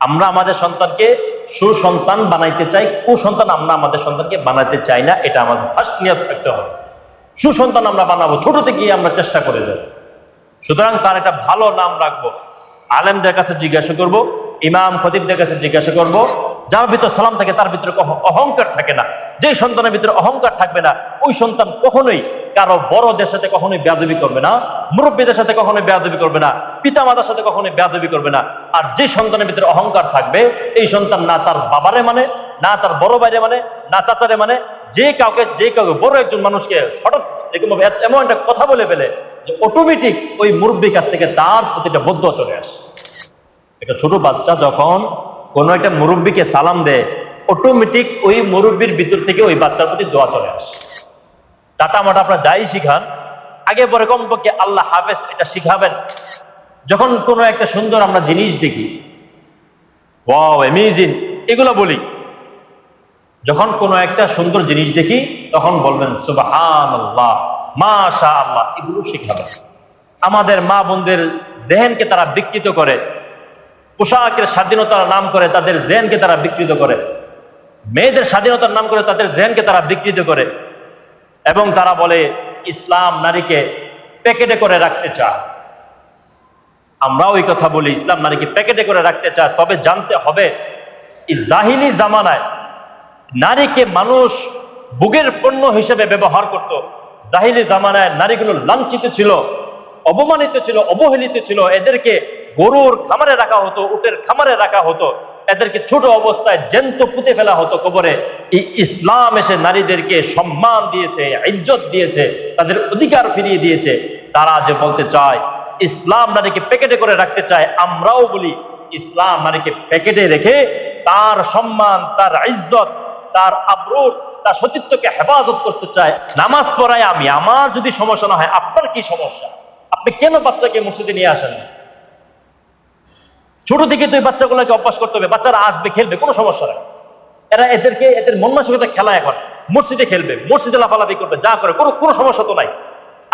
আমরা আমাদের সন্তানকে সুসন্তান বানাইতে চাই, কুসন্তান আমরা আমাদের সন্তানকে বানাতে চাই না। এটা আমাদের ফার্স্ট নিয়ত থাকতে হবে। সুসন্তান আমরা বানাবো, ছোট থেকেই আমরা চেষ্টা করে যাই। সুতরাং তার একটা ভালো নাম রাখবো, আলেমদের কাছে জিজ্ঞাসা করব, ইমাম খতিবদের কাছে জিজ্ঞাসা করব। যার ভিতর সালাম থাকে তার ভিতরে অহংকার থাকে না। যে সন্তানের ভিতরে অহংকার থাকবে না, ওই সন্তান কখনোই কারো বড়দের সাথে কখনোই বেয়াদবি করবে না, মুরব্বীদের সাথে কখনোই বেয়াদবি করবে না, পিতা মাতার সাথে কখনোই বেয়াদবি করবে না। আর যে সন্তানের ভিতরে অহংকার থাকবে, এই সন্তান না তার বাবারে মানে, না তার বড় ভাইরে মানে, না চাচারে মানে, যে কাউকে বড় একজন মানুষকে হঠাৎ এরকম এমন একটা কথা বলে ফেলে যে অটোমেটিক ওই মুরব্বীর কাছ থেকে তার প্রতিটা বদ্ধ চলে আসে। একটা ছোট বাচ্চা যখন কোনো একটা মুরব্বীকে সালাম দেয়, অটোমেটিক ওই মুরব্বীর ভিতর থেকে ওই বাচ্চার প্রতি দোয়া চলে আসে। টাটা মাটা আপনার যাই শিখান, আগে পরে কমপক্ষে আল্লাহ হাফেজ এটা শিখাবেন। যখন কোনো একটা সুন্দর আমরা জিনিস দেখি, ওয়াও অ্যামেজিং, এগুলো বলি। যখন কোনো একটা সুন্দর জিনিস দেখি তখন বলবেন সুবহানাল্লাহ, মাশাআল্লাহ, এগুলো শিখাবেন। আমাদের মা বোনদের জেহেনকে তারা বিকৃত করে, পোশাকের স্বাধীনতার নাম করে তাদের জেহেনকে তারা বিকৃত করে, মেয়েদের স্বাধীনতার নাম করে তাদের জেহেনকে তারা বিকৃত করে, এবং তারা বলে ইসলাম নারীকে প্যাকেটে করে রাখতে চায়। আমরা ওই কথা বলি, ইসলাম নারীকে প্যাকেটে করে রাখতে চায়। তবে জানতে হবে, এই জাহিলি জামানায় নারীকে মানুষ ভোগের পণ্য হিসেবে ব্যবহার করত। জাহিলি জামানায় নারীগুলো লাঞ্ছিত ছিল, অবমানিত ছিল, অবহেলিত ছিল। এদেরকে গরুর খামারে রাখা হতো, উটের খামারে রাখা হতো, এদেরকে ছোট অবস্থায় জ্যান্ত পুঁতে ফেলা হতো কবরে। এই ইসলাম এসে নারীদেরকে সম্মান দিয়েছে, ইজ্জত দিয়েছে, তাদের অধিকার ফিরিয়ে দিয়েছে। তারা যে বলতে চায় ইসলাম নারীকে প্যাকেটে করে রাখতে চায়, আমরাও বলি ইসলাম নারীকে প্যাকেটে রেখে তার সম্মান, তার ইজ্জত, তার আবরুর, তার সতীত্বকে হেফাজত করতে চায়। নামাজ পড়ায় আমি, আমার যদি সমস্যা না হয়, আপনার কি সমস্যা? আপনি কেন বাচ্চাকে মসজিদে নিয়ে আসেন? ছোট থেকে তো এই বাচ্চাগুলোকে অভ্যাস করতে হবে। বাচ্চারা আসবে, খেলবে, কোনো সমস্যা নেই। এদের মন মানসিকতা খেলা, এখন মসজিদে খেলবে, মসজিদে লাফালাফি করবে, যা করে কোনো সমস্যা তো নাই।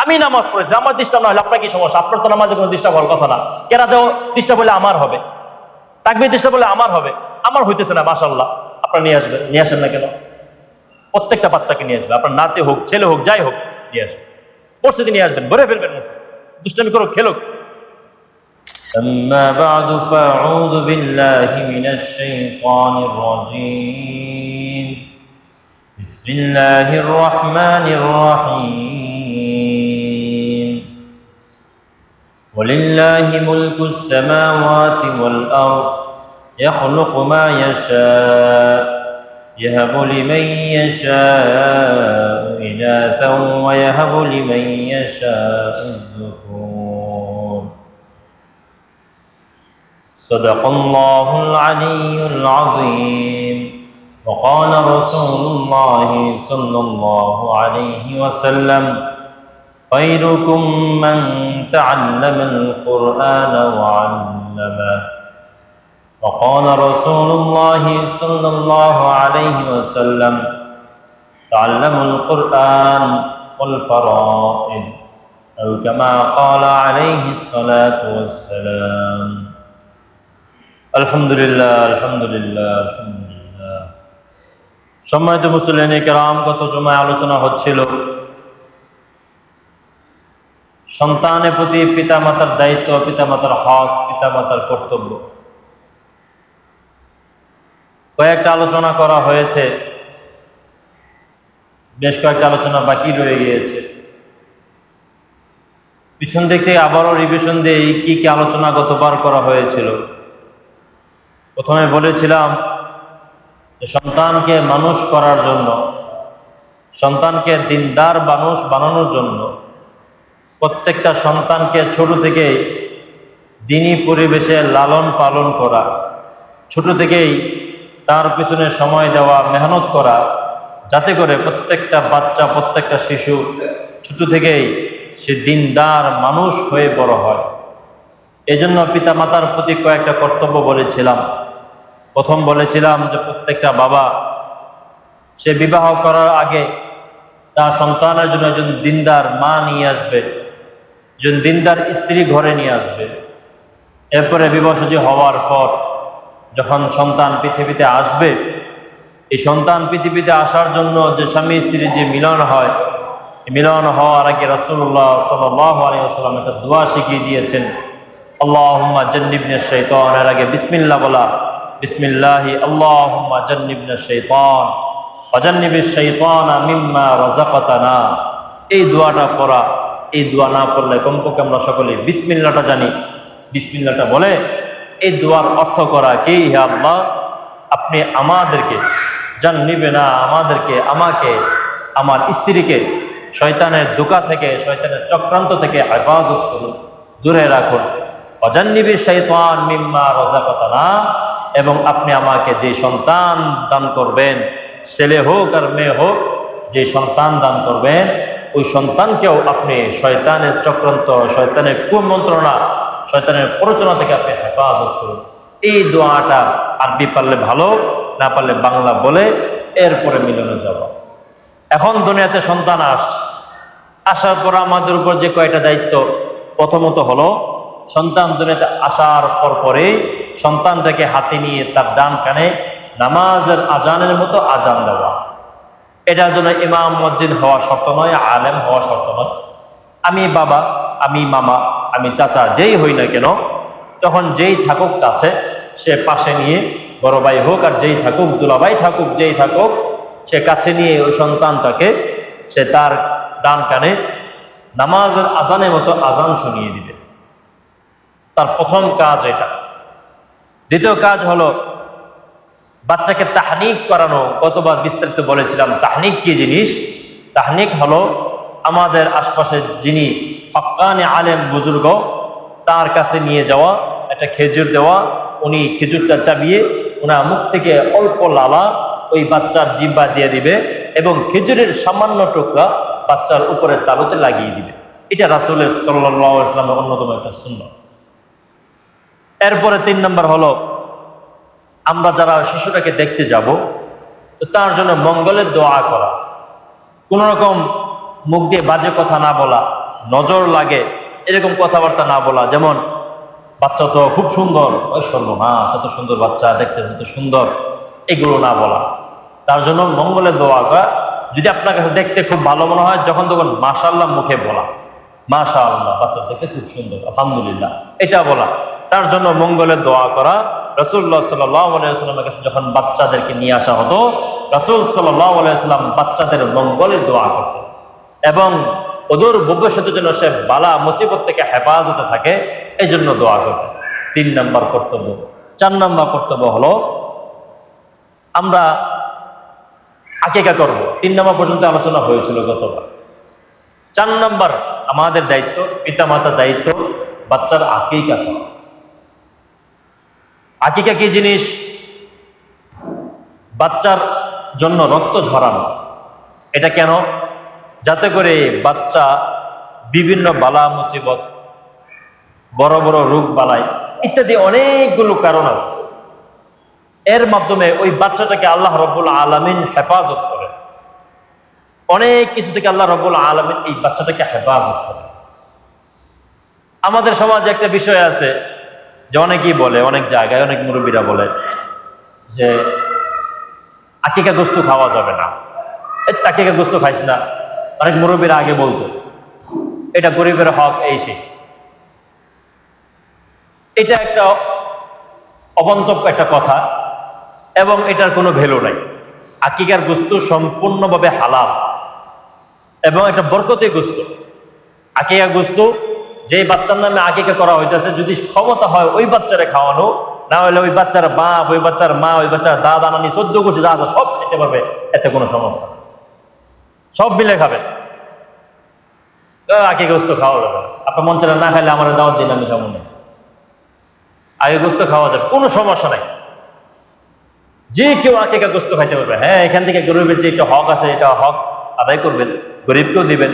আমি নামাজ পড়েছি, আমার ডিস্টার্ব না হলে আপনার কি সমস্যা? আপনার তো নামাজে কোনো ডিস্টার্ব হওয়ার কথা না। কেরাতেও ডিস্টার্ব হলে আমার হবে, তাকবীর ডিস্টার্ব হলে আমার হবে। আমার হইতেছে না, মাশাআল্লাহ, আপনার নিয়ে আসবে। নিয়ে আসেন না কেন? প্রত্যেকটা বাচ্চাকে নিয়ে আসবে, আপনার নাতি হোক, ছেলে হোক, যাই হোক, নিয়ে আসবে, মসজিদে নিয়ে আসবেন, ভরে ফেলবেন মসজিদ, দুষ্টামি করুক, খেলুক। أما بعد فأعوذ بالله من الشيطان الرجيم بسم الله الرحمن الرحيم ولله ملك السماوات والأرض يخلق ما يشاء يهب لمن يشاء إناثا ويهب لمن يشاء الذكور صدق الله العلي العظيم وقال رسول الله صلى الله عليه وسلم خيركم من تعلم القرآن وعلمه وقال رسول الله صلى الله عليه وسلم تعلموا القرآن والفرائض أو كما قال عليه الصلاة والسلام الحمد لله الحمد لله الحمد لله সম্মানিত মুসলিম কেরাম, গত জুমায় আলোচনা হচ্ছিল সন্তানের প্রতি পিতামাতার দায়িত্ব, পিতামাতার হক, পিতামাতার কর্তব্য। কয়েকটা আলোচনা করা হয়েছে, বেশ কয়েকটা আলোচনা বাকি রয়ে গিয়েছে। পিছন থেকে আবারও রিভিশন দিয়ে কি কি আলোচনা গতবার করা হয়েছিল। প্রথমে বলেছিলাম যে সন্তানকে মানুষ করার জন্য, সন্তানকে দিনদার মানুষ বানানোর জন্য প্রত্যেকটা সন্তানকে ছোট থেকেই দিনী পরিবেশে লালন পালন করা, ছোট থেকেই তার পিছনে সময় দেওয়া, মেহনত করা, যাতে করে প্রত্যেকটা বাচ্চা, প্রত্যেকটা শিশু ছোট থেকেই সে দিনদার মানুষ হয়ে বড় হয়। এই জন্য পিতা মাতার প্রতি কয়েকটা কর্তব্য বলেছিলাম। প্রথম বলেছিলাম যে প্রত্যেকটা বাবা সে বিবাহ করার আগে তার সন্তানের জন্য একজন দিনদার মা নিয়ে আসবে, একজন দিনদার স্ত্রী ঘরে নিয়ে আসবে। এরপরে বিবাহসূচি হওয়ার পর যখন সন্তান পৃথিবীতে আসবে, এই সন্তান পৃথিবীতে আসার জন্য যে স্বামী স্ত্রীর যে মিলন হয়, মিলন হওয়ার আগে রাসূলুল্লাহ সাল্লাল্লাহু আলাইহি ওয়াসাল্লাম একটা দোয়া শিখিয়ে দিয়েছেন, আল্লাহুম্মা জান্নিবনা শাইতান, এর আগে বিসমিল্লাহ বলা, বিসমিল্লাহি আল্লাহুম্মা জান্নিবনা শাইতান ওয়া জান্নিবিশ শাইতানা মিম্মা রাযাকাতানা। এই দোয়াটা পড়া, এই দোয়া না পড়লে কমপক্ষে আমরা সকলে বিসমিল্লাহটা জানি, বিসমিল্লাহটা বলে এই দোয়ার অর্থ করা কি, হে আল্লাহ আপনি আমাদেরকে জান্নিবেনা, আমাদেরকে, আমাকে, আমার স্ত্রীকে শয়তানের ধোঁকা থেকে, শয়তানের চক্রান্ত থেকে হেফাজত করুন, দূরে রাখুন। অজান্নিবিশ শাইতান মিম্মা রাযাকাতানা, এবং আপনি আমাকে যে সন্তান দান করবেন, ছেলে হোক আর মেয়ে হোক, যে সন্তান দান করবেন ওই সন্তানকেও আপনি শয়তানের চক্রান্ত, শয়তানের কুমন্ত্রণা, শয়তানের প্ররোচনা থেকে আপনি হেফাজত করুন। এই দোয়াটা আরবি পারলে ভালো, না পারলে বাংলা বলে এরপরে মিলনে যাব। এখন দুনিয়াতে সন্তান আসছে, আসার পর আমাদের উপর যে কয়টা দায়িত্ব, প্রথমত হলো সন্তান দুনিয়াতে আসার পরে সন্তানটাকে হাতে নিয়ে তার ডান কানে নামাজের আজানের মতো আজান দেওয়া। এটার জন্য ইমাম মসজিদ হওয়া শর্ত নয়, আলেম হওয়া শর্ত নয়। আমি বাবা, আমি মামা, আমি চাচা, যেই হই না কেন, তখন যেই থাকুক কাছে, সে পাশে নিয়ে, বড় ভাই হোক আর যেই থাকুক, দুলাভাই থাকুক, যেই থাকুক, সে কাছে নিয়ে ওই সন্তানটাকে সে তার ডান কানে নামাজের আজানের মতো আজান শুনিয়ে দিবে। তার প্রথম কাজ এটা। দ্বিতীয় কাজ হলো বাচ্চাকে তাহনিক করানো। কতবার বিস্তারিত বলেছিলাম তাহনিক কি জিনিস। তাহনিক হলো আমাদের আশপাশে যিনি হক্কানি আলেম বুজুর্গ, তার কাছে নিয়ে যাওয়া, একটা খেজুর দেওয়া, উনি খেজুরটা চাবিয়ে ওনার মুখ থেকে অল্প লালা ওই বাচ্চার জিহ্বা দিয়ে দিবে এবং খেজুরের সামান্য টুকরা বাচ্চার উপরের তালুতে লাগিয়ে দিবে। এটা রাসূলের সাল্লাল্লাহু আলাইহি ওয়াসাল্লামের অন্যতম একটা সুন্নাত। এরপরে 3 নম্বর হলো আমরা যারা শিশুটাকে দেখতে যাব, তো তার জন্য মঙ্গলের দোয়া করা। কোন রকম মুখ দিয়ে বাজে কথা না বলা, নজর লাগে এরকম কথাবার্তা না বলা। যেমন বাচ্চা তো খুব সুন্দর, ওই সর্বনাশ এত সুন্দর বাচ্চা, দেখতে এত সুন্দর, এগুলো না বলা। তার জন্য মঙ্গলের দোয়া করা। যদি আপনার কাছে দেখতে খুব ভালো মনে হয়, যখন তখন মাশাআল্লাহ মুখে বলা, মাশাআল্লাহ বাচ্চা দেখতে খুব সুন্দর, আলহামদুলিল্লাহ, এটা বলা। তার জন্য মঙ্গলের দোয়া করা। রাসূলুল্লাহ সাল্লাল্লাহু আলাইহি ওয়াসাল্লামের কাছে যখন বাচ্চাদেরকে নিয়ে আসা হতো, রাসূল সাল্লাল্লাহু আলাইহি ওয়াসাল্লাম বাচ্চাদের মঙ্গলের দোয়া করতেন এবং ওদের ভবিষ্যতের জন্য সে বালা মুসিবত থেকে হেফাজতে থাকে, এই জন্য দোয়া করতেন। 3 নম্বর কর্তব্য। 4 নম্বর কর্তব্য হলো আমরা আকিকা করব। 3 নম্বর পর্যন্ত আলোচনা হয়েছিল গতবার। 4 নম্বর আমাদের দায়িত্ব, পিতা মাতার দায়িত্ব বাচ্চার আকিকা করা। আকিকা কি জিনিস? বাচ্চার জন্য রক্ত ঝরানো। এটা কেন? যাতে করে বাচ্চা বিভিন্ন বালা মুসিবত, বড় বড় রোগ বালাই ইত্যাদি অনেকগুলো কারণ আছে, এর মাধ্যমে ওই বাচ্চাটাকে আল্লাহ রাব্বুল আলামিন হেফাজত করে। অনেক কিছু থেকে আল্লাহ রাব্বুল আলামিন এই বাচ্চাটাকে হেফাজত করে। আমাদের সমাজে একটা বিষয় আছে যে অনেকেই বলে, অনেক জায়গায় অনেক মুরব্বীরা বলে যে আকিকা গোস্ত খাওয়া যাবে না, আকিকা গোস্ত খাইস না। অনেক মুরব্বীরা আগে বলতো এটা গরিবের হক, এই সেই। এটা একটা অবন্তব্য একটা কথা এবং এটার কোনো ভ্যালু নাই। আকিকার গোস্ত সম্পূর্ণভাবে হালাল এবং একটা বরকতি গোস্ত। আকিকা গোস্ত যে বাচ্চার নামে আকিকা করা হইতেছে, যদি ক্ষমতা হয় ওই বাচ্চারে খাওয়ানো, না হলে ওই বাচ্চার বাপ, ওই বাচ্চার মা, ওই বাচ্চার দাদা নানি 14 গোষ্ঠী যা আছে সব খেতে পারবে, এতে কোনো সমস্যা, সব মিলে খাবে। আকিকা গোস্ত খাওয়া যাবে না। আপনার মন চাইলে না খাইলে আমার দাওয়াত দিন, আমি খাবো না। আকিকা গোস্ত খাওয়া যাবে, কোনো সমস্যা নাই। যে কেউ আকিকা গোস্ত খাইতে পারবে। হ্যাঁ, এখান থেকে গরিবের যে একটা হক আছে, এটা হক আদায় করবেন, গরিবকেও দিবেন,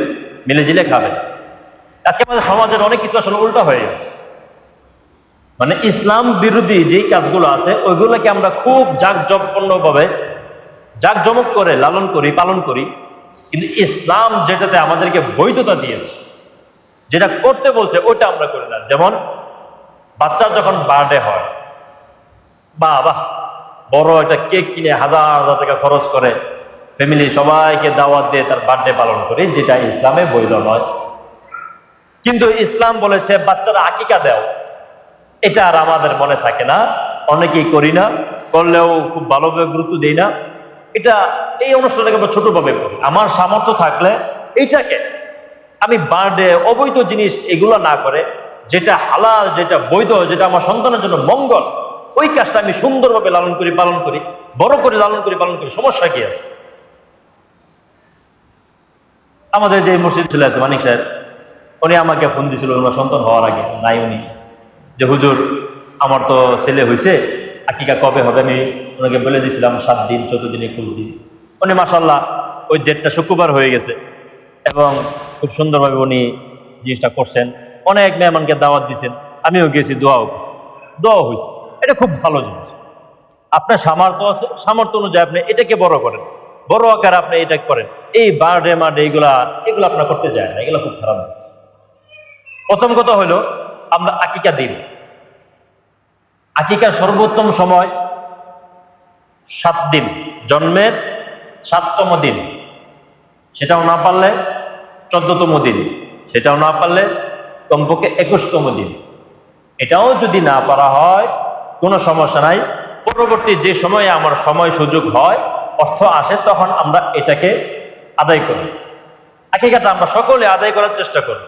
মিলে জিলে খাবেন। আজকে আমাদের সমাজের অনেক কিছু আসলে উল্টা হয়ে গেছে। মানে ইসলাম বিরোধী যেই কাজগুলো আছে ওইগুলোকে আমরা খুব জাঁকজমক করে লালন করি, পালন করি, কিন্তু ইসলাম যেটাতে আমাদেরকে বৈধতা দিয়েছে, যেটা করতে বলছে, ওটা আমরা করি না। যেমন বাচ্চার যখন বার্থডে হয়, বাহ বাহ, বড় একটা কেক কিনে হাজার হাজার টাকা খরচ করে ফ্যামিলি সবাইকে দাওয়াত দিয়ে তার বার্থডে পালন করে, যেটা ইসলামে বৈধ নয়। কিন্তু ইসলাম বলেছে বাচ্চারা আকিকা দাও। এটা আর আমাদের মনে থাকে না, অনেকেই করি না, করলেও খুব ভালোভাবে গুরুত্ব দেই না। এটা এই অনুষ্ঠানটাকে আমরা ছোটভাবে করি। আমার সামর্থ্য থাকলে এইটাকে আমি বার্থডে অবৈধ জিনিস এগুলো না করে, যেটা হালাল, যেটা বৈধ, যেটা আমার সন্তানের জন্য মঙ্গল, ওই কাজটা আমি সুন্দরভাবে লালন করি, পালন করি, বড় করে লালন করি, পালন করি। সমস্যা কি আছে? আমাদের যে মসজিদ চলে আছে মানিক সাহেব, উনি আমাকে ফোন দিয়েছিল ওনার সন্তান হওয়ার আগে, নাই উনি, যে হুজুর আমার তো ছেলে হয়েছে, আকিকা কবে হবে? আমি ওনাকে বলে দিয়েছিলাম 7 দিন 14 দিন 21 দিন। উনি মাশাআল্লাহ ওই ডেটটা শুক্রবার হয়ে গেছে এবং খুব সুন্দরভাবে উনি জিনিসটা করছেন। অনেক মেহমানকে দাওয়াত দিয়েছেন, আমিও গেছি, দোয়াও করছি, দোয়া হয়েছে। এটা খুব ভালো জিনিস। আপনার সামর্থ্য আছে, সামর্থ্য অনুযায়ী আপনি এটাকে বড় করেন, বড় আকারে আপনি এটা করেন। এই বার্থডে মার্থডে এগুলা আপনার করতে যায় না, এগুলো খুব খারাপ জিনিস। প্রথম কথা হলো আমরা আকিকা দিন। আকিকার সর্বোত্তম সময় 7 দিন, জন্মের 7তম দিন, সেটাও না পারলে 14তম দিন, সেটাও না পারলে কমপক্ষে 21তম দিন। এটাও যদি না পারা হয় কোনো সমস্যা নাই, পরবর্তী যে সময়ে আমার সময় সুযোগ হয়, অর্থ আসে, তখন আমরা এটাকে আদায় করি। আকিকাটা আমরা সকলে আদায় করার চেষ্টা করি।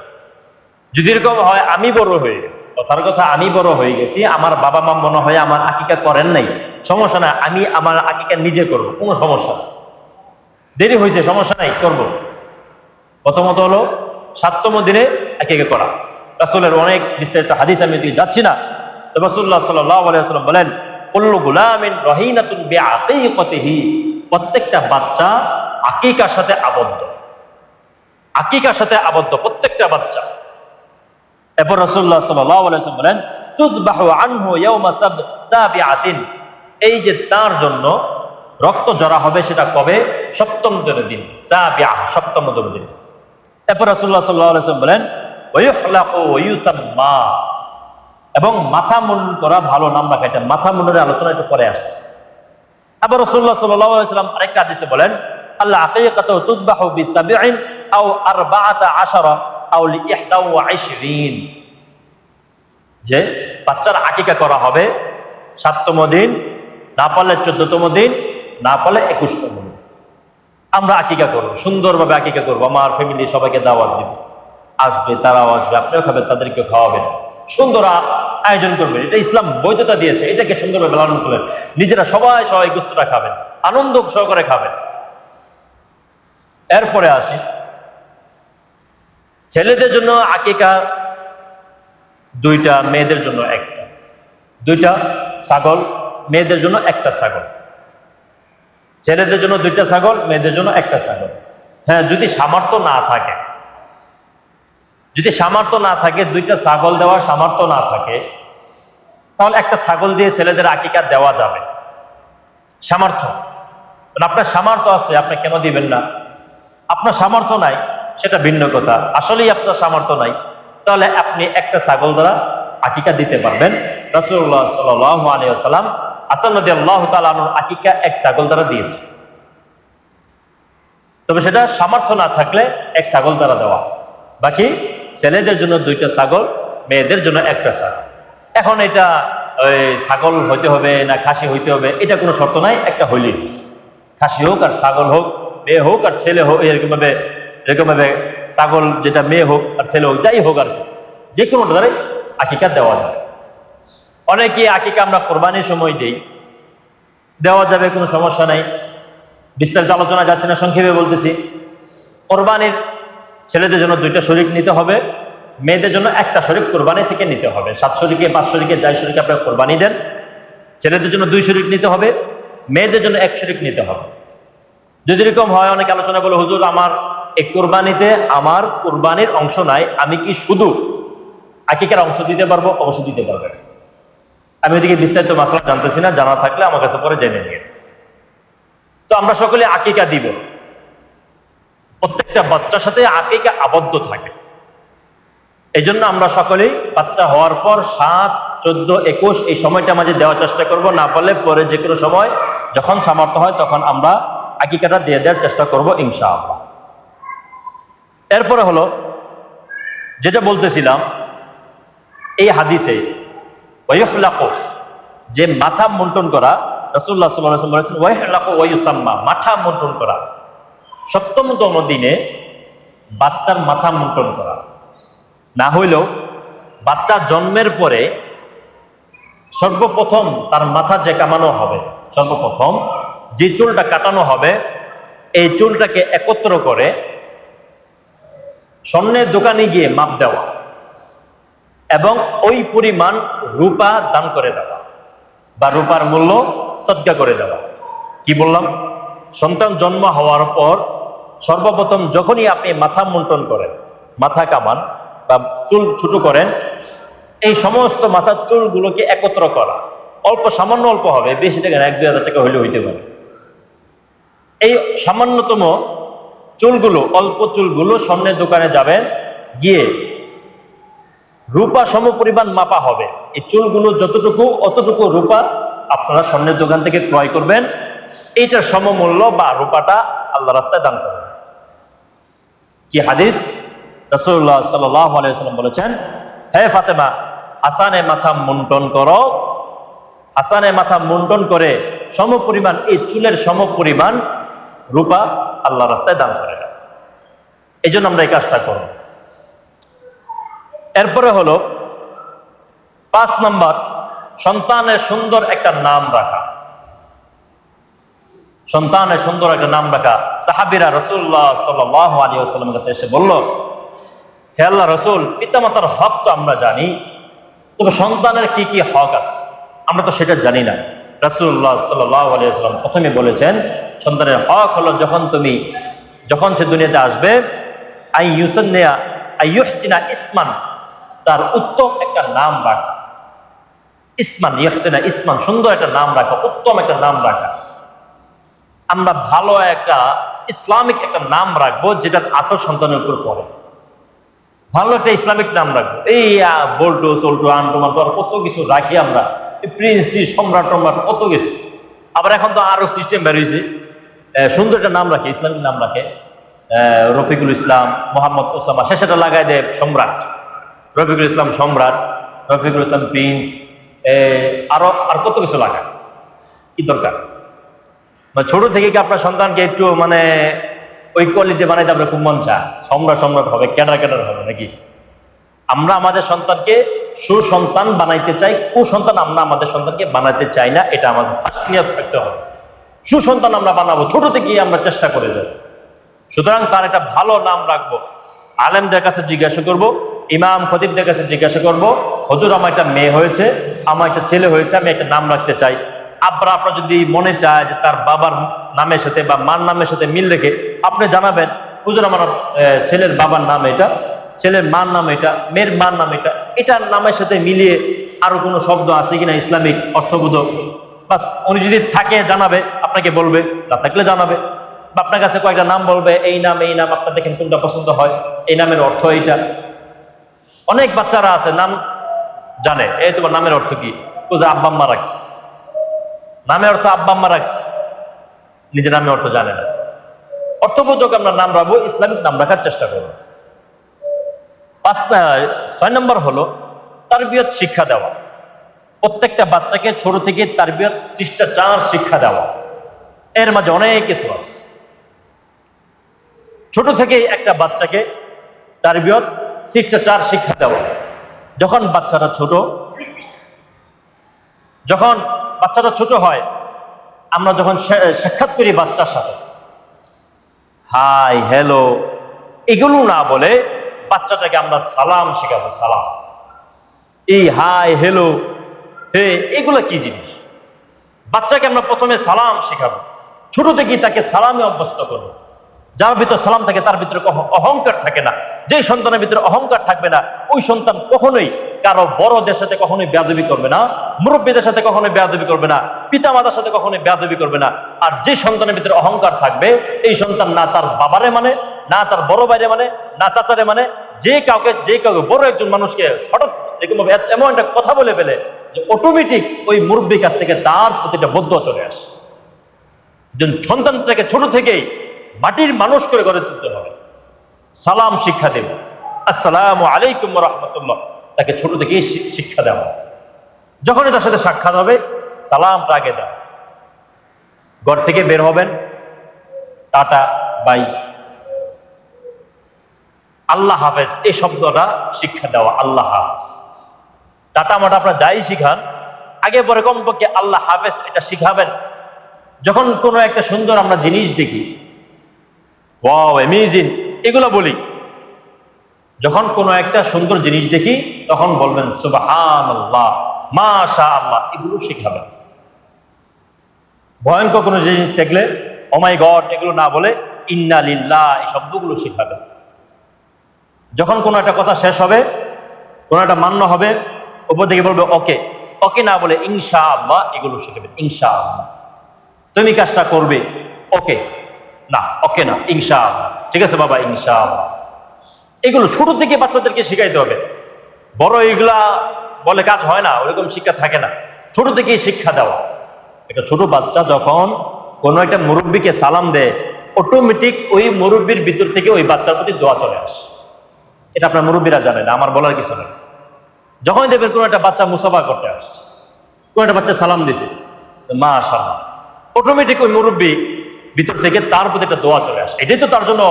যদি এরকম হয় আমি বড় হয়ে গেছি, কথার কথা আমি বড় হয়ে গেছি, আমার বাবা মা মনে হয় আমার আকিকা করেন নাই, সমস্যা নাই, আমি আমার আকিকা নিজে করব, কোনো সমস্যা নাই। দেরি হয়েছে, সমস্যা নাই, করব। প্রথমত হলো 7তম দিনে আকিকা করা। রাসূলের অনেক বিস্তারিত হাদিস, আমি এদিকে যাচ্ছি না। তো রাসূলুল্লাহ সাল্লাল্লাহু আলাইহি ওয়াসাল্লাম বলেন, কুল্লু গুলামিন রহিনাতুন বিআকিকাতিহি, প্রত্যেকটা বাচ্চা আকিকার সাথে আবদ্ধ, আকিকার সাথে আবদ্ধ প্রত্যেকটা বাচ্চা। এরপর রাসূলুল্লাহ সাল্লাল্লাহু আলাইহি ওয়াসাল্লাম বলেন, তুযবাহু আনহু ইয়াওমা সাবিআতিন, এই যে তার জন্য রক্ত জরা হবে সেটা কবে? 7তম দিন, সাবিআ, 7তম দিন। এরপর রাসূলুল্লাহ সাল্লাল্লাহু আলাইহি ওয়াসাল্লাম বলেন, ওয়ায়ুহলাকু ওয়ায়ুসাম্মা, এবং মাথা মুন্ডন করা, ভালো নাম রাখা। এটা মাথা মুন্ডনের আলোচনা একটু পরে আসছে। আবার রাসূলুল্লাহ সাল্লাল্লাহু আলাইহি ওয়াসাল্লাম আরেকটা হাদিসে বলেন, আল আকিকাতু তুযবাহু বিসাবঈন আও 14 আও লি21, যে বাচ্চার আকিকা করা হবে 7তম দিন, না পারলে 14তম দিন, না পারলে 21তম দিন। আমরা আকিকা করবো, সুন্দরভাবে আকিকা করবো, আমার ফ্যামিলি সবাইকে দাওয়াত দিব, আসবে, তারাও আসবে, আপনিও খাবেন, তাদেরকে খাওয়াবেন, সুন্দর আয়োজন করবেন। এটা ইসলাম বৈধতা দিয়েছে, এটাকে সুন্দরভাবে লালন করবেন। নিজেরা সবাই গুস্তটা খাবেন, আনন্দ সহকারে খাবেন। এরপরে আসি ছেলেদের জন্য আকিকা 2টা, মেয়েদের জন্য 1টা। 2টা ছাগল, মেয়েদের জন্য 1টা ছাগল। ছেলেদের জন্য 2টা ছাগল, মেয়েদের জন্য 1টা ছাগল। হ্যাঁ, যদি সামর্থ্য না থাকে, যদি সামর্থ্য না থাকে, 2টা ছাগল দেওয়ার সামর্থ্য না থাকে, তাহলে 1টা ছাগল দিয়ে ছেলেদের আকিকা দেওয়া যাবে। সামর্থ্য, আপনার সামর্থ্য আছে, আপনি কেন দিবেন না? আপনার সামর্থ্য নাই সেটা ভিন্ন কথা। আসলেই আপনার সামর্থ্য নাই, তাহলে আপনি 1টা ছাগল দ্বারা আকিকা দিতে পারবেন। রাসূলুল্লাহ সাল্লাল্লাহু আলাইহি ওয়াসাল্লাম হাসান রাদিয়াল্লাহু তাআলা আনহুর আকিকা 1 ছাগল দ্বারা দিয়েছে। তবে সেটা সামর্থ্য না থাকলে 1 ছাগল দ্বারা দেওয়া। বাকি ছেলেদের জন্য 2টা ছাগল, মেয়েদের জন্য 1টা ছাগল। এখন এটা ওই ছাগল হইতে হবে না খাসি হইতে হবে, এটা কোনো শর্ত নাই, একটা হইলেই। খাসি হোক আর ছাগল হোক, মেয়ে হোক আর ছেলে হোক, এরকমভাবে ছাগল যেটা মেয়ে হোক আর ছেলে হোক, যাই হোক আর কি, যে কোনো দ্বারাই আকিকা দেওয়া যায়। অনেকে আকিকা আমরা কোরবানির সময় দেওয়া যাবে, কোনো সমস্যা নাই। বিস্তারিত আলোচনা যাচ্ছে না, সংক্ষেপে বলতেছি। কোরবানির ছেলেদের জন্য 2টা শরীক নিতে হবে, মেয়েদের জন্য 1টা শরীক কোরবানি থেকে নিতে হবে। 7 শরীকে 5 শরীকে যাই শরীকে আপনারা কোরবানি দেন, ছেলেদের জন্য 2 শরীক নিতে হবে, মেয়েদের জন্য 1 শরীক নিতে হবে। যদি এরকম হয়, অনেক আলোচনা বলে, হুজুর আমার এই কোরবানিতে আমার কোরবানির অংশ নাই, আমি কি শুধু আকিকার অংশ দিতে পারবো? অবশ্যই দিতে পারবে। আমি ওইদিকে বিস্তারিত মাসলা জানতেছি না, জানা থাকলে আমার কাছে পরে জেনে নিয়ে। তো আমরা সকলে আকিকা দিব, প্রত্যেকটা বাচ্চার সাথে আকিকা আবদ্ধ থাকে। এই জন্য আমরা সকলেই বাচ্চা হওয়ার পর 7 14, 21 এই সময়টা মাঝে দেওয়ার চেষ্টা করব, না পারলে পরে যে কোনো সময় যখন সামর্থ্য হয় তখন আমরা আকিকাটা দিয়ে দেওয়ার চেষ্টা করব ইনশাআল্লাহ। এরপরে হলো যেটা বলতেছিলাম, এই হাদিসে ওয়াইহলাকু, যে মাথা মুন্ডন করা, রাসূলুল্লাহ সাল্লাল্লাহু আলাইহি ওয়াসাল্লাম বলেছেন ওয়াইহলাকু ওয়ায়ুসাম্মা, মাথা মুন্ডন করা, 7তম দিনে বাচ্চার মাথা মুন্ডন করা। না হইলেও বাচ্চা জন্মের পরে সর্বপ্রথম তার মাথা যে কামানো হবে, সর্বপ্রথম যে চুলটা কাটানো হবে, এই চুলটাকে একত্র করে স্বর্ণের দোকানে গিয়ে মাপ দেওয়া এবং ওই পরিমাণ রূপা দান করে দেওয়া বা রূপার মূল্য সদকা করে দেওয়া। কি বললাম? সন্তান জন্ম হওয়ার পর সর্বপ্রথম যখনই আপনি মাথা মুন্ডন করেন, মাথা কামান বা চুল ছোট করেন, এই সমস্ত মাথার চুলগুলোকে একত্র করা, অল্প সামান্য অল্প হবে, বেশি টাকা না, 1-2 হাজার টাকা হইলে হইতে পারে। এই সামান্যতম চুলগুলো, অল্প চুলগুলো স্বর্ণের দোকানে যাবেন, গিয়ে রূপা সম পরিমাণ মাপা হবে। এই চুলগুলো যতটুকু অতটুকু রূপা আপনারা স্বর্ণের দোকান থেকে ক্রয় করবেন, এইটার সমমূল্য বা রূপাটা আল্লাহ রাস্তায় দান করবেন। কি হাদিস? রাসূলুল্লাহ সাল্লাল্লাহু আলাইহি ওয়াসাল্লাম বলেছেন, হে ফাতেমা, হাসানের মাথা মুন্ডন করো, হাসানের মাথা মুন্ডন করে সমপরিমাণ, এই চুলের সমপরিমাণ রূপা আল্লাহ রাস্তায় দান করে। এই জন্য আমরা এই কাজটা করব। এরপরে হলো 5 নম্বর, সন্তানের সুন্দর একটা নাম রাখা। সন্তানের সুন্দর একটা নাম রাখা। সাহাবীরা রাসূলুল্লাহ সাল্লাল্লাহু আলাইহি ওয়াসাল্লামের কাছে এসে বলল, হে আল্লাহ রাসূল, পিতামাতার হক তো আমরা জানি, তবে সন্তানের কি কি হক আছে আমরা তো সেটা জানি না। রাসূলুল্লাহ সাল্লাল্লাহু আলাইহি ওয়াসাল্লাম প্রথমে বলেছেন, সন্তানের হক হলো যখন সে দুনিয়াতে আসবে, আইয়ুহসিনা ইসমান, তার উত্তম একটা নাম রাখা। ইসমান, ইহসিনা ইসমান, সুন্দর একটা নাম রাখা, উত্তম একটা নাম রাখা। আমরা ভালো একটা ইসলামিক একটা নাম রাখবো, যেটার আসর সন্তানের উপর পড়ে। ভালো একটা ইসলামিক নাম রাখবো। এই বল্টু সোল্টু আন্টু মান্টু আর কত কিছু রাখি আমরা, প্রিন্স টি সম্রাট টম্রাট কত কিছু। আবার এখন তো আরো সিস্টেম বেরিয়েছে, সুন্দর একটা নাম রাখে, ইসলামিক নাম রাখে, রফিকুল ইসলাম, মোহাম্মদ ওসামা, শেষেটা লাগাই দেয় সম্রাট, রফিকুল ইসলাম সম্রাট, রফিকুল ইসলাম প্রিন্স, আর কত কিছু লাগায়। কি দরকার? মানে ছোট থেকে কি আপনার সন্তানকে একটু মানে ওই কোয়ালিটি বানাইতে আপনার খুব মন চায়? সম্রাট হবে, ক্যাডার হবে নাকি? আমরা আমাদের সন্তানকে সুসন্তান বানাইতে চাই, কুসন্তান আমরা আমাদের সন্তানকে বানাইতে চাই না। এটা আমাদের ফার্স্ট নিয়ত থাকতে হবে। সুসন্তান আমরা বানাবো, ছোট থেকেই আমরা চেষ্টা করে যাই। সুতরাং তার একটা ভালো নাম রাখবো। আলেমদের কাছে জিজ্ঞাসা করব, ইমাম খতিবদের কাছে জিজ্ঞাসা করব, হুজুর আমার একটা মেয়ে হয়েছে, আমার একটা ছেলে হয়েছে, আমি একটা নাম রাখতে চাই। আপনার যদি মনে চায় যে তার বাবার নামের সাথে বা মার নামের সাথে মিল রেখে আপনি জানাবেন, হুজুর আমার ছেলের বাবার নাম এটা, ছেলের মার নাম এটা, মেয়ের মার নাম এটা, এটার নামের সাথে মিলিয়ে আরো কোনো শব্দ আছে কিনা ইসলামিক অর্থবোধক, বাস উনি যদি থাকে জানাবে, আপনাকে বলবে, না থাকলে জানাবে। বা আপনার কাছে কয়েকটা নাম বলবে, এই নাম আপনার দেখেন কোনটা পছন্দ হয়, এই নামের অর্থ এইটা। অনেক বাচ্চারা আছে নাম জানে, এই তোমার নামের অর্থ কি? কোজা আব্বা আম্মা রাখছে, নামের অর্থ আব্বা আম্মা রাখছে, নিজের নামের অর্থ জানে না। অর্থবোধক আমরা নাম রাখবো, ইসলামিক নাম রাখার চেষ্টা করবো। 6 নম্বর হলো তারবিয়ত শিক্ষা দেওয়া। প্রত্যেকটা বাচ্চাকে ছোট থেকে তারবিয়ত শিষ্টাচার শিক্ষা দেওয়া, এর মাঝে অনেক কিছু আছে। ছোট থেকে একটা বাচ্চাকে তারবিয়ত শিষ্টাচার শিক্ষা দেওয়া। যখন বাচ্চাটা ছোট হয়, আমরা যখন সাক্ষাৎ করি বাচ্চার সাথে, হাই হ্যালো এগুলো না বলে বাচ্চাটাকে আমরা সালাম শেখাবো। সালাম, এই হাই হ্যালো হে এগুলো কি জিনিস? বাচ্চাকে আমরা প্রথমে সালাম শেখাবো, ছোট থেকেই তাকে সালামে অভ্যস্ত করবো। যার ভিতর সালাম থাকে তার ভিতরে অহংকার থাকে না। যে সন্তানের ভিতরে অহংকার থাকবে না, ওই সন্তান কখনোই কারো বড়দের সাথে কখনোই বেয়াদবি করবে না, মুরব্বীদের সাথে কখনোই বেয়াদবি করবে না, পিতা মাতার সাথে কখনোই বেয়াদবি করবে না। আর যে সন্তানের ভিতরে অহংকার থাকবে, এই সন্তান না তার বাবারে মানে, না তার বড় ভাইরে মানে, না চাচারে মানে, যে কাউকে বড় একজন মানুষকে হঠাৎ এমন একটা কথা বলে ফেলে যে অটোমেটিক ওই মুরব্বীর কাছ থেকে তার প্রতিটা বদ্ধ চলে আসে। সন্তানটাকে ছোট থেকেই মাটির মানুষ করে গড়ে তুলতে হবে। সালাম শিক্ষা দেব, আসসালামু আলাইকুম ওয়া রাহমাতুল্লাহ, তাকে ছোট থেকেই শিক্ষা দেওয়া। যখনই তার সাথে সাক্ষাৎ হবে সালামটা আগে দেওয়া। ঘর থেকে বের হবেন, টাটা বাই, আল্লাহ হাফেজ এই শব্দটা শিক্ষা দেওয়া। আল্লাহ হাফেজ, টাটা মাটা আপনার যাই শিখান, আগে পরে কমপক্ষে আল্লাহ হাফেজ এটা শিখাবেন। যখন কোনো একটা সুন্দর আমরা জিনিস দেখি, ওয়াও অ্যামেজিং এগুলো বলি। যখন কোনো একটা সুন্দর জিনিস দেখি তখন বলবেন সুবহানাল্লাহ, মাশাআল্লাহ, এগুলো শিখাবেন। ভয়ঙ্কর কোনো জিনিস দেখলে ও মাই গড এগুলো না বলে ইন্না লিল্লাহ এই শব্দগুলো শিখাবেন। যখন কোনো একটা কথা শেষ হবে, কোনো একটা মান্য হবে, উপর থেকে বলবে ওকে, ওকে না বলে ইনশাআল্লাহ এগুলো শিখাবেন। ইনশাআল্লাহ, তুমি কাজটা করবে, ওকে না, ওকে না, ইনশাআল্লাহ, ঠিক আছে বাবা, ইনশাআল্লাহ। এগুলো ছোট থেকে বাচ্চাদেরকে শিখাইতে হবে। বড় এগুলা বলে কাজ হয় না, ওরকম শিক্ষা থাকে না। ছোট থেকেই শিক্ষা দেওয়া। একটা ছোট বাচ্চা যখন কোনো একটা মুরব্বীকে সালাম দেয়, অটোমেটিক ওই মুরব্বীর ভিতর থেকে ওই বাচ্চার প্রতি দোয়া চলে আসে। এটা আপনার মুরব্বীরা জানেন, আমার বলার কিছু নেই। যখনই দেখবেন কোনো একটা বাচ্চা মুসাফা করতে আসছে, কোনো একটা বাচ্চা সালাম দিছে, মাশাআল্লাহ, অটোমেটিক ওই মুরব্বী ভিতর থেকে তার প্রতি একটা দোয়া চলে আসে। এটাই তো তার জন্য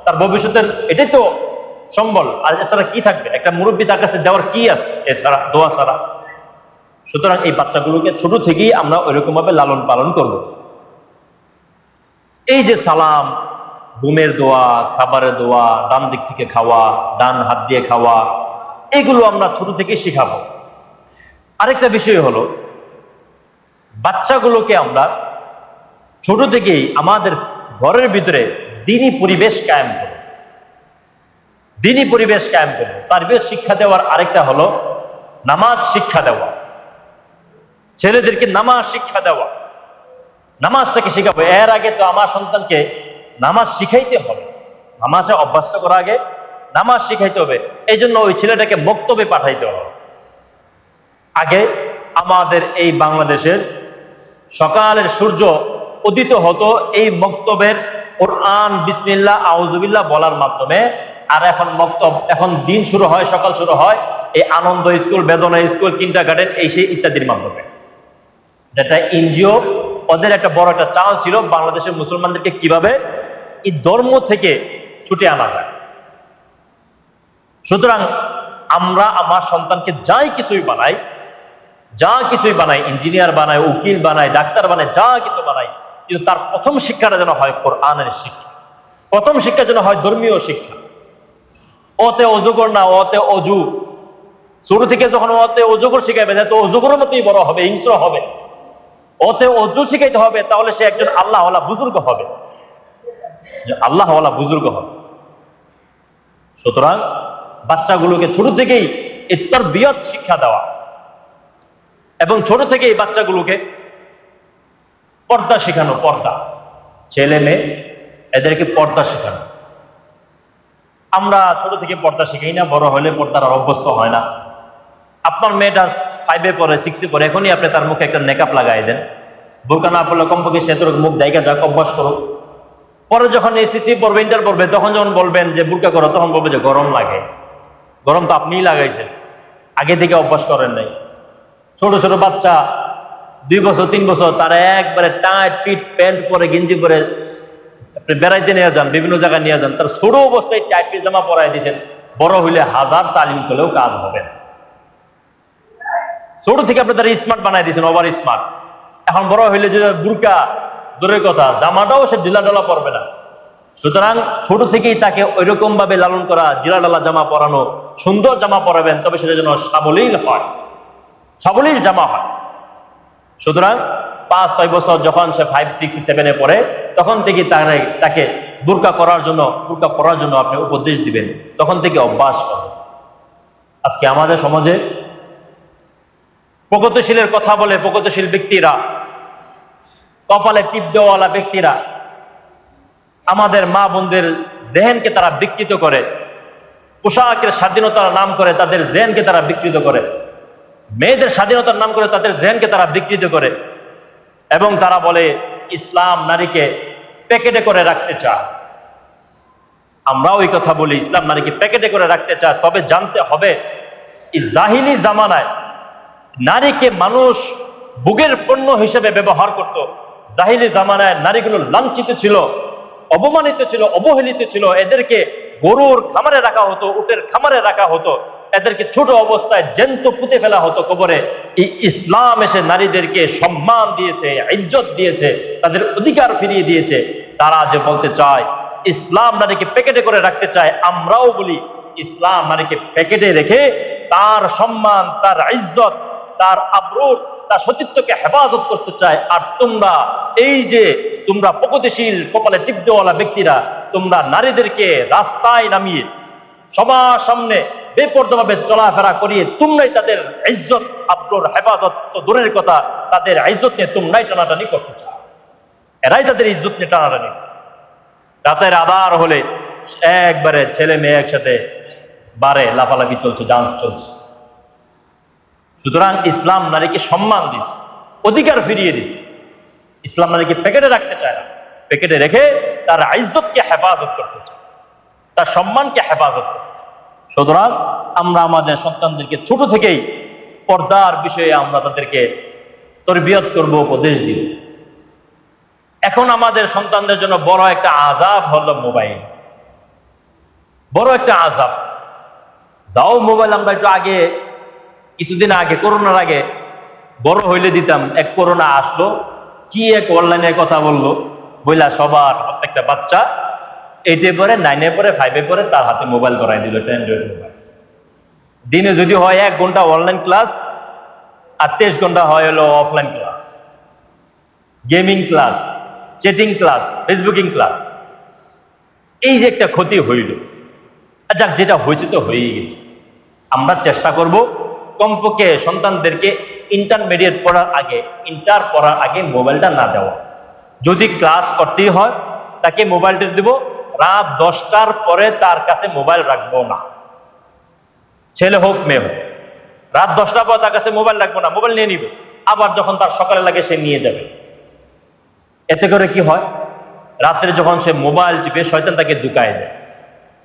তার ভবিষ্যতের, এটাই তো সম্বল। আর এছাড়া কি থাকবে? একটা মুরব্বী তার কাছে দেওয়ার কি আছে এছাড়া, দোয়া ছাড়া? সুতরাং এই বাচ্চাগুলোকে ছোট থেকেই আমরা ওইরকম ভাবে লালন পালন করব। এই যে সালাম, ঘুমের দোয়া, খাবারের দোয়া, ডান দিক থেকে খাওয়া, ডান হাত দিয়ে খাওয়া, এগুলো আমরা ছোট থেকে শিখাবো। আরেকটা বিষয় হলো, বাচ্চাগুলোকে আমরা ছোট থেকেই আমাদের ঘরের ভিতরে দ্বীনি পরিবেশ কায়েম করব। দ্বীনি পরিবেশ কায়েম করব। তারবিয়ত শিক্ষা দেওয়ার আরেকটা হলো নামাজ শিক্ষা দেওয়া। ছেলেদেরকে নামাজ শিক্ষা দেওয়া, নামাজটাকে শিখাবো। এর আগে তো আমার সন্তানকে নামাজ শিখাইতে হবে, নামাজে অভ্যস্ত করা আগে নামাজ শিখাইতে হবে। এই জন্য ওই ছেলেটাকে মক্তবে পাঠাইতে হবে। আগে আমাদের এই বাংলাদেশের সকালের সূর্য উদিত হতো এই মক্তবের কোরআন বিসমিল্লাহ আউযুবিল্লাহ বলার মাধ্যমে। আর এখন দিন শুরু হয়, সকাল শুরু হয় এই আনন্দ স্কুল, বেদনা স্কুল, কিন্ডারগার্টেন, এই সেই ইত্যাদির মাধ্যমে। যেটা এনজিও, ওদের একটা বড় একটা চাল ছিল বাংলাদেশের মুসলমানদেরকে কিভাবে এই ধর্ম থেকে ছুটে আনা যায়। সুতরাং আমরা আমার সন্তানকে যা কিছুই বানাই, ইঞ্জিনিয়ার বানাই, উকিল বানাই, ডাক্তার বানাই, যা কিছু বানাই, কিন্তু তার প্রথম শিক্ষাটা যেন হয় কোরআনের শিক্ষা। প্রথম শিক্ষা যেন হয় ধর্মীয় শিক্ষা। ওতে অজগর না, ওতে অজু। শুরু থেকে যখন ওতে অজগর শিখাইবে, তো অজগরের মতোই বড় হবে, হিংস্র হবে। ওতে অজু শিখাইতে হবে, তাহলে সে একজন আল্লাহওয়ালা বুজুর্গ হবে, আল্লাহওয়ালা বুজুর্গ হবে। সুতরাং বাচ্চাগুলোকে ছোট থেকেই তারবিয়ত শিক্ষা দেওয়া, এবং ছোট থেকেই বাচ্চাগুলোকে পর্দা শেখানো। পর্দা, ছেলে মেয়ে এদেরকে পর্দা শেখানো। আমরা ছোট থেকে পর্দা শিখাই না, বড় হলে পর্দার আর অভ্যস্ত হয় না। আপনার মেয়েটা 5-এ পড়ে, 6-এ পড়ে, এখনই আপনি তার মুখে একটা মেকআপ লাগাই দেন। বোরকা না পড়লে কমপক্ষে সে তোর মুখ দেখা যাক, অভ্যাস করো। পরে যখন এসএসসি পড়বে, ইন্টার পড়বে, তখন যখন বলবেন যে বোরকা করো, তখন বলবে যে গরম লাগে। গরম তো আপনিই লাগাইছেন, আগে থেকে অভ্যাস করেন নাই। ছোট ছোট বাচ্চা 2 বছর 3 বছর, তারা একবারে টাইট ফিট প্যান্ট পরে, গেঞ্জি পরে আপনি বেড়াইতে নিয়ে যান, বিভিন্ন জায়গায় নিয়ে যান, তার ছোট অবস্থায় টাইট ফিট জামা পরাই দিয়েছেন। বড় হইলে 1000 তালিম করলেও কাজ হবে না। ছোট থেকে আপনি তারা স্মার্ট বানাই দিয়েছেন, ওভার স্মার্ট। এখন বড় হইলে যে বুরকা দূরের কথা, জামাটাও সে ঢিলা ঢালা পরবে না। সুতরাং ছোট থেকেই তাকে ওইরকম ভাবে লালন করা, ঢিলা ঢালা জামা পরানো, সুন্দর জামা পরাবেন, তবে সেটা যেন সাবলীল হয়, সাবলীল জামা হয়। সুতরাং 5-6 বছর যখন সে 5, 6, 7-এ পড়ে, তখন থেকে তাকে বুরকা পরার জন্য আপনি উপদেশ দিবেন, তখন থেকে অভ্যাস করবেন। আজকে আমাদের সমাজে প্রগতিশীলের কথা বলে প্রগতিশীল ব্যক্তিরা, কপালে টিপ দেওয়ালা ব্যক্তিরা আমাদের মা বোনদের জেহেনকে তারা বিকৃত করে, পোশাকের স্বাধীনতার নাম করে তাদের জেহেনকে তারা বিকৃত করে। মেয়েদের স্বাধীনতার নাম করে তাদের জেনকে তারা বিকৃত করে এবং তারা বলে ইসলাম নারীকে প্যাকেটে করে রাখতে চায়। আমরাও এই কথা বলি, ইসলাম নারীকে প্যাকেটে করে রাখতে চায়। তবে জানতে হবে এই জাহিলি জামানায় নারীকে মানুষ ভোগের পণ্য হিসেবে ব্যবহার করত। জাহিলি জামানায় নারীগুলো লাঞ্ছিত ছিল, অপমানিত ছিল, অবহেলিত ছিল। এদেরকে গরুর খামারে রাখা হতো, উটের খামারে রাখা হতো, এদেরকে ছোট অবস্থায় জ্যান্ত পুঁতে ফেলা হতো কবরে। এই ইসলাম এসে নারীদেরকে সম্মান দিয়েছে, ইজ্জত দিয়েছে, তাদের অধিকার ফিরিয়ে দিয়েছে। তারা যে বলতে চায় ইসলাম নারীকে প্যাকেটে করে রাখতে চায়, আমরাও বলি ইসলাম নারীকে প্যাকেটে রেখে তার সম্মান, তার ইজ্জত, তার আবরুর, তার সতীত্বকে হেফাজত করতে চায়। আর তোমরা এই যে তোমরা প্রগতিশীল কপালে টিপ দেওয়ালা ব্যক্তিরা, তোমরা নারীদেরকে রাস্তায় নামিয়ে সবার সামনে বেপরোয়াভাবে চলাফেরা করিয়ে তোমরাই তাদের ইজ্জত আবরুর হেফাজত তো দূরের কথা, তাদের ইজ্জত নিয়ে তোমরাই টানাটানি করতে চাও। এরাই তাদের ইজ্জত নিয়ে টানাটানি। রাতের আধার হলে একবারে ছেলে মেয়ে একসাথে বারে লাফালাফি চলছে, ডান্স চলছে। সুতরাং ইসলাম নারীকে সম্মান দিস, অধিকার ফিরিয়ে দিস। ইসলাম নারীকে প্যাকেটে রাখতে চায় না, প্যাকেটে রেখে তার ইজ্জতকে হেফাজত করতে চায়, তার সম্মানকে হেফাজত করতে চায়। সুতরাং আমরা আমাদের সন্তানদেরকে ছোট থেকেই পর্দার বিষয়ে আমরা তাদেরকে তরবিয়ত করব, উপদেশ দিব। এখন আমাদের সন্তানদের জন্য বড় একটা আযাব হলো মোবাইল, বড় একটা আযাব। যাও মোবাইল আমরা একটু আগে, কিছুদিন আগে, করোনার আগে বড় হইলে দিতাম। এক করোনা আসলো, কি এক অনলাইনে কথা বললো, বইলা সবার প্রত্যেকটা বাচ্চা 8-এ পড়ে, 9-এ পড়ে, 5-এ পড়ে, তার হাতে মোবাইল ধরাই দিল, অ্যান্ড্রয়েড মোবাইল। দিনে যদি হয় 1 ঘন্টা অনলাইন ক্লাস আর 23 ঘন্টা হয় হলো offline class, gaming class, chatting class, Facebooking class. এই যে একটা ক্ষতি হইল, যাক, যেটা হয়েছে তো হয়েই গেছে। আমরা চেষ্টা করব কমপক্ষে সন্তানদেরকে ইন্টারমিডিয়েট পড়ার আগে, ইন্টার পড়ার আগে মোবাইলটা না দেওয়া। যদি ক্লাস করতেই হয় তাকে মোবাইলটা দেব, রাত 10টার পরে তার কাছে মোবাইল রাখবো না, ছেলে হোক মেয়ে হোক। রাত 10টার পর তার কাছে মোবাইল রাখবো না, মোবাইল নিয়ে নিব। আবার যখন তার সকালে লাগে সে নিয়ে যাবে। এতে করে কি হয়, রাত্রে যখন সে মোবাইল টিপে শয়তান তাকে ঢুকায় দেয়,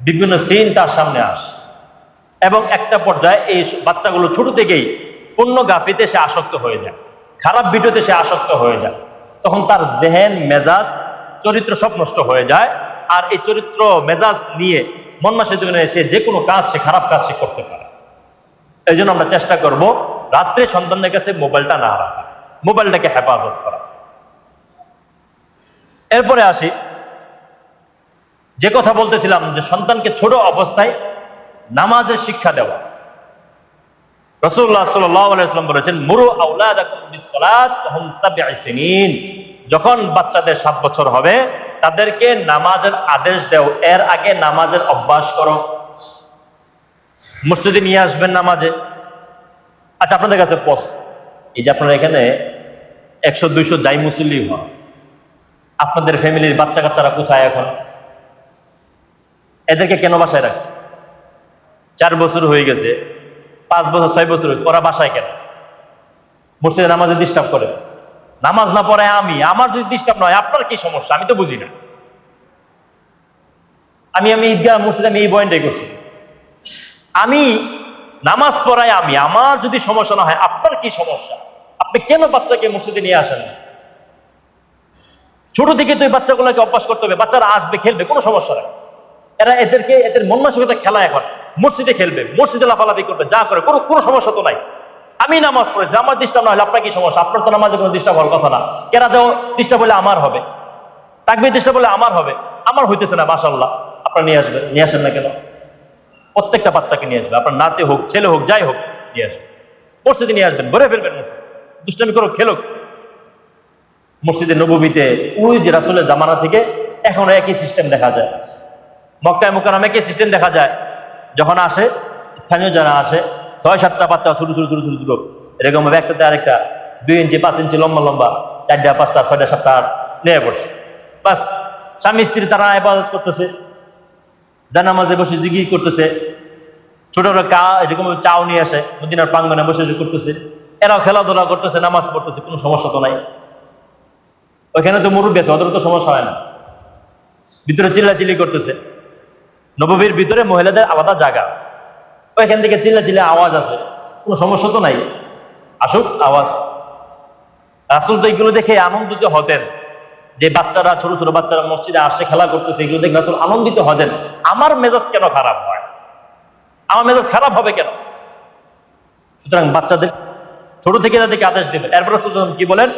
বিভিন্ন সিন তার সামনে আসে এবং একটা পর্যায়ে এই বাচ্চাগুলো ছোট থেকেই পর্নোগ্রাফিতে সে আসক্ত হয়ে যায়, খারাপ ভিডিওতে সে আসক্ত হয়ে যায়। তখন তার জেহেন, মেজাজ, চরিত্র সব নষ্ট হয়ে যায়। আর এই চরিত্র মেজাজ নিয়ে মন মানসিকতা সে যে কোনো কাজ, সে খারাপ কাজ সে করতে পারে। এই জন্য আমরা চেষ্টা করব রাত্রে সন্তানদের কাছে মোবাইলটা না রাখা, মোবাইলটাকে হেফাজত করা। এরপরে আসি, যে কথা বলতেছিলাম যে সন্তানকে ছোট অবস্থায় নামাজের শিক্ষা দেওয়া। রাসূলুল্লাহ সাল্লাল্লাহু আলাইহি ওয়াসাল্লাম বলেছেন, মুরু আওলাদাকুম বিসসালাত ওয়া হুম 7 সিনিন। যখন বাচ্চাদের 7 বছর হবে তাদেরকে নামাজের আদেশ দাও, এর আগে নামাজের অভ্যাস করো। মসজিদে নিয়ে আসবেন নামাজে। আচ্ছা, আপনাদের কাছে প্রশ্ন, এই যে আপনারা এখানে 100-200 যাই মুসল্লি হন, আপনাদের ফ্যামিলির বাচ্চা কাচ্চারা কোথায় এখন? এদেরকে কেন বাসায় রাখছে? 4 বছর হয়ে গেছে, 5 বছর, 6 বছর হয়েছে, ওরা বাসায় কেন? মসজিদে নামাজে ডিস্টার্ব করে। নামাজ না পড়ে আমি, আমার যদি ডিস্টার্ব নয় আপনার কি সমস্যা? আমি তো বুঝি না। আমি ঈদগাহ মসজিদে আমি এই পয়েন্টটাই করছি, আমি নামাজ পড়াই আমি, আমার যদি সমস্যা না হয় আপনার কি সমস্যা? আপনি কেন বাচ্চাকে মসজিদে নিয়ে আসেন? ছোট থেকে তো এই বাচ্চাগুলোকে অভ্যাস করতে হবে, বাচ্চারা আসবে, খেলবে, কোনো সমস্যা নেই। এদের মন মানসিকতা খেলা, এখন মসজিদে খেলবে, মসজিদে লাফালাফি করবে, যা করে কোনো সমস্যা তো নাই। আমি নামাজ পড়েছি, আমার ডিস্টার্ব না হলে আপনার কি সমস্যা? আপনার তো নামাজে কোনো ডিস্টার্ব হওয়ার কথা না। কেরাতেও ডিস্টার্ব হলে আমার হবে, তাকবীর ডিস্টার্ব হলে আমার হবে, আমার হইতেছে না, মাশাআল্লাহ। আপনারা নিয়ে আসবেন, নিয়ে আসেন না কেন? প্রত্যেকটা বাচ্চাকে নিয়ে আসবে, আপনার নাতি হোক, ছেলে হোক, যাই হোক, নিয়ে আসবেন, মসজিদে নিয়ে আসবেন, ভরে ফেলবেন মসজিদ, দুষ্টামি করো, খেলুক। মসজিদে নববীতে ওই যে রাসূলের জামানা থেকে এখন একই সিস্টেম দেখা যায়, মক্কায় মুকাররমে একই সিস্টেম দেখা যায়। যখন আসে স্থানীয় যারা আসে, 6-7টা বাচ্চা ছোট ছোট ছোট ছোট ছোট এরকম ভাবে, একটাতে আরেকটা 2 ইঞ্চি 5 ইঞ্চি লম্বা লম্বা, 4টা 5টা 6টা 7টা নিয়ে পড়ছে। বাস, স্বামী স্ত্রী তারা ইবাদত করতেছে, জানামাজে বসে জিকির করতেছে, ছোটরা এরকম চাও নিয়ে আসে, মদিনার প্রাঙ্গনে বসে বসে করতেছে, এরাও খেলাধুলা করতেছে, নামাজ পড়তেছে, কোনো সমস্যা তো নাই। ওইখানে তো মুরব্বী আছে, ওদের তো সমস্যা হয় না। ভিতরে চিল্লাচিল্লি করতেছে, নববীর ভিতরে মহিলাদের আলাদা জায়গা আছে, ওইখান থেকে চিল্লাচিল্লি আওয়াজ আছে, কোনো সমস্যা তো নাই, আসুক আওয়াজ। রাসূল তো এগুলো দেখে আনন্দিত হতেন, যে বাচ্চারা, ছোট ছোট বাচ্চারা মসজিদে আসে খেলা করতেছে, এগুলো দেখে রাসূল আনন্দিত হতেন। আমার মেজাজ কেন খারাপ হয়? আমার মেজাজ খারাপ হবে কেন? সুতরাং বাচ্চাদের ছোট থেকে তাদেরকে আদেশ দেবেন। এরপর রাসূল কি বলেন?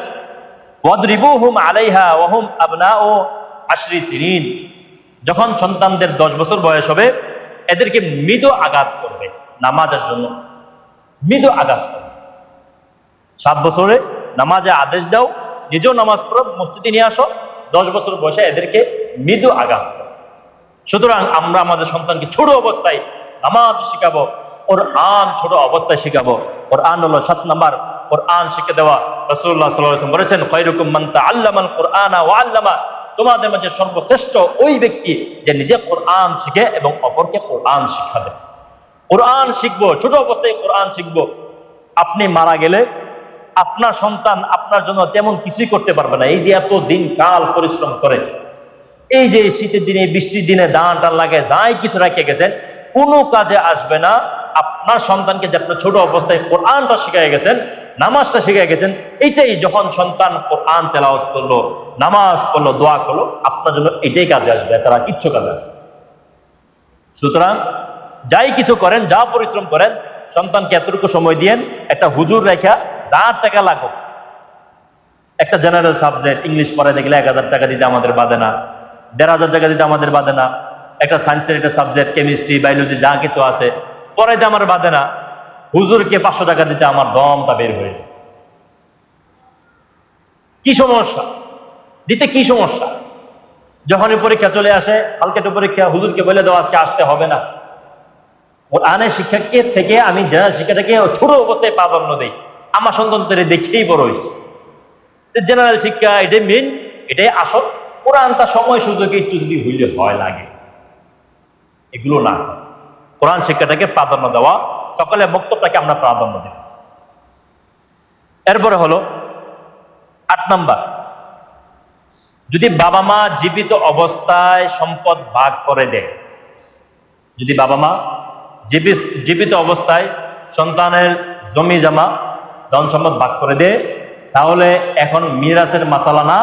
ওয়াদরিবুহুম আলাইহা ওয়া হুম আবনাউ 10 সিনিন। যখন সন্তানদের 10 বছর বয়স হবে, এদেরকে মৃদু আঘাত করবে নামাজের জন্য, মৃদু আঘাত করবে। 7 বছরে নামাজে আদেশ দাও, নিজেও নামাজ পড়ো, মসজিদে নিয়ে আসো, 10 বছর বয়সে এদেরকে মৃদু আঘাত করো। সুতরাং আমরা আমাদের সন্তানকে ছোট অবস্থায় নামাজ শিখাবো, কোরআন ছোট অবস্থায় শিখাবো। কোরআন হলো 7 নাম্বার, কোরআন শিখে দেওয়া। রাসূলুল্লাহ সাল্লাল্লাহু আলাইহি ওয়াসাল্লাম বলেছেন, খায়রুকুম মান তাআল্লামাল কুরআনা ওয়া আল্লামা। তোমাদের মধ্যে সর্বশ্রেষ্ঠ ওই ব্যক্তি যে নিজে কোরআন শিখে এবং অপরকে কোরআন শিক্ষা দেয়। কোরআন শিখবো, ছোট অবস্থায় কোরআন শিখবো। আপনি মারা গেলে আপনার সন্তান আপনার জন্য তেমন কিছুই করতে পারবে না। এই যে এত দিন কাল পরিশ্রম করে, এই যে শীতের দিনে, বৃষ্টির দিনে দান টান লাগে, যাই কিছু রেখে গেছেন, কোনো কাজে আসবে না। আপনার সন্তানকে যে আপনার ছোট অবস্থায় কোরআনটা শিখাই গেছেন, নামাজটা শিখাই গেছেন, এইটাই যখন সন্তান কোরআন তেলাওয়াত করলো, নামাজ পড়লো, দোয়া করলো, আপনার জন্য এটাই কাজে আসবে, এছাড়া কিচ্ছু কাজে আসবে। সুতরাং যাই কিছু করেন, যা পরিশ্রম করেন, সন্তানকে এতটুকু সময় দিয়েন। একটা হুজুর রেখা যার টাকা লাগুক, একটা জেনারেল সাবজেক্ট ইংলিশ পড়ায় দেখলে 1000 টাকা দিতে আমাদের বাদে না, 1500 টাকা দিতে আমাদের বাদে না। একটা সায়েন্সের একটা সাবজেক্ট, কেমিস্ট্রি, বায়োলজি যা কিছু আছে পড়াইতে আমার বাদে না। হুজুরকে 500 টাকা দিতে আমার দমটা বের হয়ে যায়। কি সমস্যা দিতে? কি সমস্যা? যখনই পরীক্ষা চলে আসে, হালকা একটু পরীক্ষা, হুজুরকে বলে দাও আজকে আসতে হবে না। কোরআনের শিক্ষাকে থেকে আমি জেনারেল শিক্ষাটাকে ছোট অবস্থায় প্রাধান্য দেই। আমার সন্তান তো দেখেই বড় হয়েছে। জেনারেল শিক্ষা এটাই মেন, এটাই আসল। কোরআনটা সময় সুযোগে একটু যদি হইলে হয় লাগে, এগুলো না। কোরআন শিক্ষাটাকে প্রাধান্য দেওয়া, সকালের বক্তব্যটাকে আমরা প্রাধান্য দেব। এরপরে হলো 8 নাম্বার, যদি বাবা মা জীবিত অবস্থায় সম্পদ ভাগ করে দেয়, যদি বাবা মা জীবিত অবস্থায় সন্তানের জমি জমা ধন সম্পদ ভাগ করে দেয়, তাহলে এখন মিরাসের মাসালা না,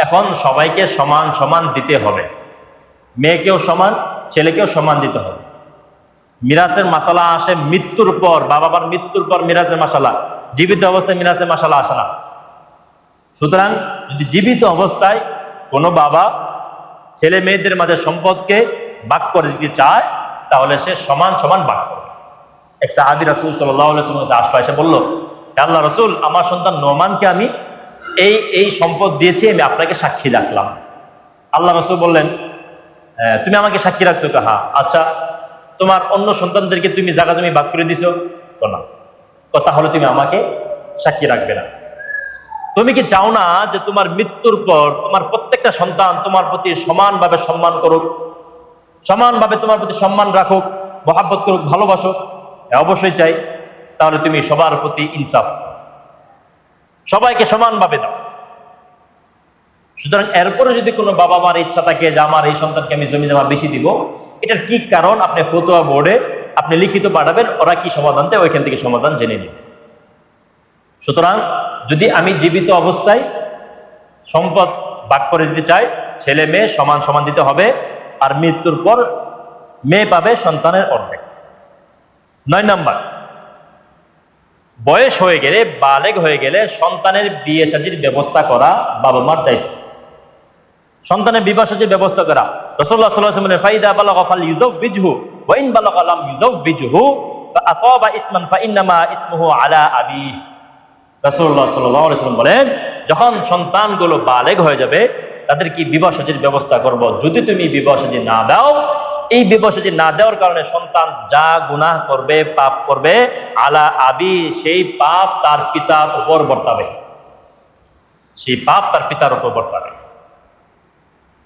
এখন সবাইকে সমান সমান দিতে হবে। মেয়েকেও সমান, ছেলেকেও সমান দিতে হবে। মিরাসের মাসালা আসে মৃত্যুর পর, বাবা মার মৃত্যুর পর মিরাসের মাসালা, জীবিত অবস্থায় মিরাসের মাসালা আসে না। সুতরাং যদি জীবিত অবস্থায় কোনো বাবা ছেলে মেয়েদের মাঝে সম্পদকে ভাগ করে দিতে চায়, তাহলে সে সমান সমান ভাগ করবে। এক সাহাবী রাসূল সাল্লাল্লাহু আলাইহি ওয়াসাল্লাম আসলো, এসে বলল, আল্লাহ রাসূল, আমার সন্তান নোমানকে আমি এই সম্পদ দিয়েছি, আমি আপনাকে সাক্ষী রাখলাম। আল্লাহ রাসূল বললেন, তুমি আমাকে সাক্ষী রাখছো? হ্যাঁ। আচ্ছা, তোমার অন্য সন্তানদেরকে তুমি জায়গা জমি ভাগ করে দিছো? তো না। তাহলে তুমি আমাকে সাক্ষী রাখবে না? তুমি কি চাও না যে তোমার মৃত্যুর পর তোমার প্রত্যেকটা সন্তান তোমার প্রতি সমানভাবে সম্মান করুক, সমানভাবে তোমার প্রতি সম্মান রাখুক, মহাব্বত করুক, ভালোবাসুক? অবশ্যই চাই। তাহলে তুমি সবার প্রতি ইনসাফ, সবাইকে সমানভাবে দাও। সুতরাং এরপরে যদি কোনো বাবা মার ইচ্ছা থাকে যে আমার এই সন্তানকে আমি জমি জমা বেশি দিব, এটার কি কারণ আপনি ফতোয়া বোর্ডে আপনি লিখিত পাঠাবেন, ওরা কি সমাধান দেয় ওইখান থেকে সমাধান জেনে নিন। সুতরাং যদি আমি জীবিত অবস্থায় সম্পদ ভাগ করে দিতে চাই, ছেলে মেয়ে সমান সমান দিতে হবে, আর মৃত্যুর পর মেয়ে পাবে সন্তানের অর্ধেক। 9 নাম্বার, বয়স হয়ে গেলে, বালেগ হয়ে গেলে সন্তানের বিয়ে শাদীর ব্যবস্থা করা বাবা মার দায়িত্ব। সন্তানের বিবাহ শাদীর ব্যবস্থা করা। রাসূলুল্লাহ সাল্লাল্লাহু আলাইহি ওয়াসাল্লাম ফাইদা বালাগা ফালইউযাওবিজহু ওয়া ইন বালাগা লাম ইউযাওবিজহু ফাআসাবা ইসমান ফাইন্নামা ইসমুহু আলা আবি। রাসূলুল্লাহ সাল্লাল্লাহু আলাইহি ওয়াসাল্লাম বলেন, যখন সন্তানগুলো বালেগ হয়ে যাবে তাদের কি বিবাহ শাদীর ব্যবস্থা করব। যদি তুমি বিবাহ শাদী না দাও, এই বিবাহ শাদী না দেওয়ার কারণে সন্তান যা গুনাহ করবে, পাপ করবে, আলা আবি, সেই পাপ তার পিতার উপর বর্তাবে, সেই পাপ তার পিতার উপর বর্তাবে।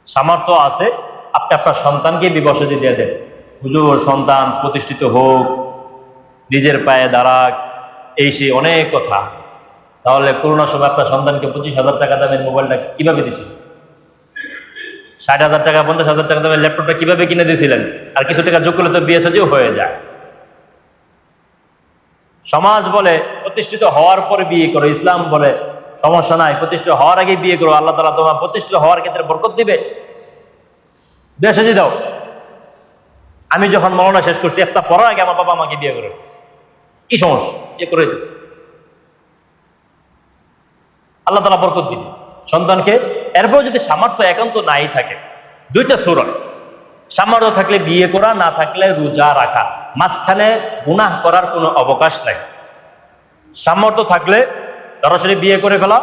সামর্থ্য আছে, আপনি আপনার সন্তানকে বিবাহ শাদী দিয়ে দেন, হুজুর সন্তান প্রতিষ্ঠিত হোক, নিজের পায়ে দাঁড়াক, এই সেই অনেক কথা। তাহলে করোনার সময় আপনার সন্তানকে 25,000 টাকা দামের মোবাইলটা কিভাবে দিয়েছিলেন? 60,000 টাকা 50,000 টাকা দামের ল্যাপটপটা কিভাবে কিনে দিয়েছিলেন? আর কিছু টাকা যোগ করলে তো বিয়ে সাজিও হয়ে যায়। সমাজ বলে প্রতিষ্ঠিত হওয়ার পরে বিয়ে করো, ইসলাম বলে সমস্যা নাই, প্রতিষ্ঠিত হওয়ার আগে বিয়ে করো, আল্লাহ তাআলা তোমার প্রতিষ্ঠিত হওয়ার ক্ষেত্রে বরকত দিবে, বিয়ে সাজি দাও। আমি যখন মরনা শেষ করছি, একটা পড়ার আগে আমার বাবা আমাকে বিয়ে করে দিচ্ছে। কি সমস্যা? বিয়ে করে দিচ্ছে, আল্লাহ তাআলা বরকত দিবে সন্তানকে। এরপর যদি সামর্থ্য একান্ত নাই থাকে, দুইটা সূরা, সামর্থ্য থাকলে বিয়ে করা, না থাকলে রোজা রাখা, মাঝখানে গুনাহ করার কোনো অবকাশ নাই। সামর্থ্য থাকলে সরাসরি বিয়ে করে ফেলা,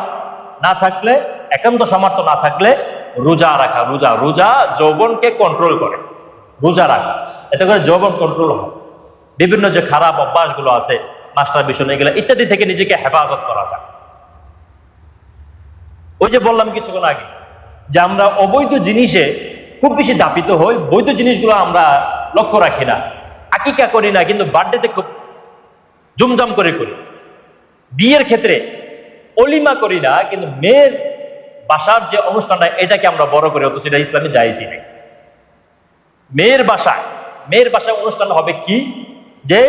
না থাকলে, একান্ত সামর্থ্য না থাকলে রোজা রাখা। রোজা রোজা যৌবনকে কন্ট্রোল করে, রোজা রাখা, এতে করে যৌবন কন্ট্রোল হয়। বিভিন্ন যে খারাপ অভ্যাসগুলো আছে, মাস্টার বিষয় এগুলো ইত্যাদি থেকে নিজেকে হেফাজত করা যায়। ওই যে বললাম কিছুক্ষণ আগে যে আমরা অবৈধ জিনিসে খুব বেশি দাপিত হই, বৈধ জিনিসগুলো আমরা লক্ষ্য রাখি না। আকিকা করি না, কিন্তু বার্থডেতে খুব জমজম করে করি। বিয়ের ক্ষেত্রে অলিমা করি না, কিন্তু মেয়ের বাসার যে অনুষ্ঠানটা এটাকে আমরা বড় করি, অথচ এটা ইসলামে জায়েজই নেই। মেয়ের বাসায় অনুষ্ঠান হবে কি, যে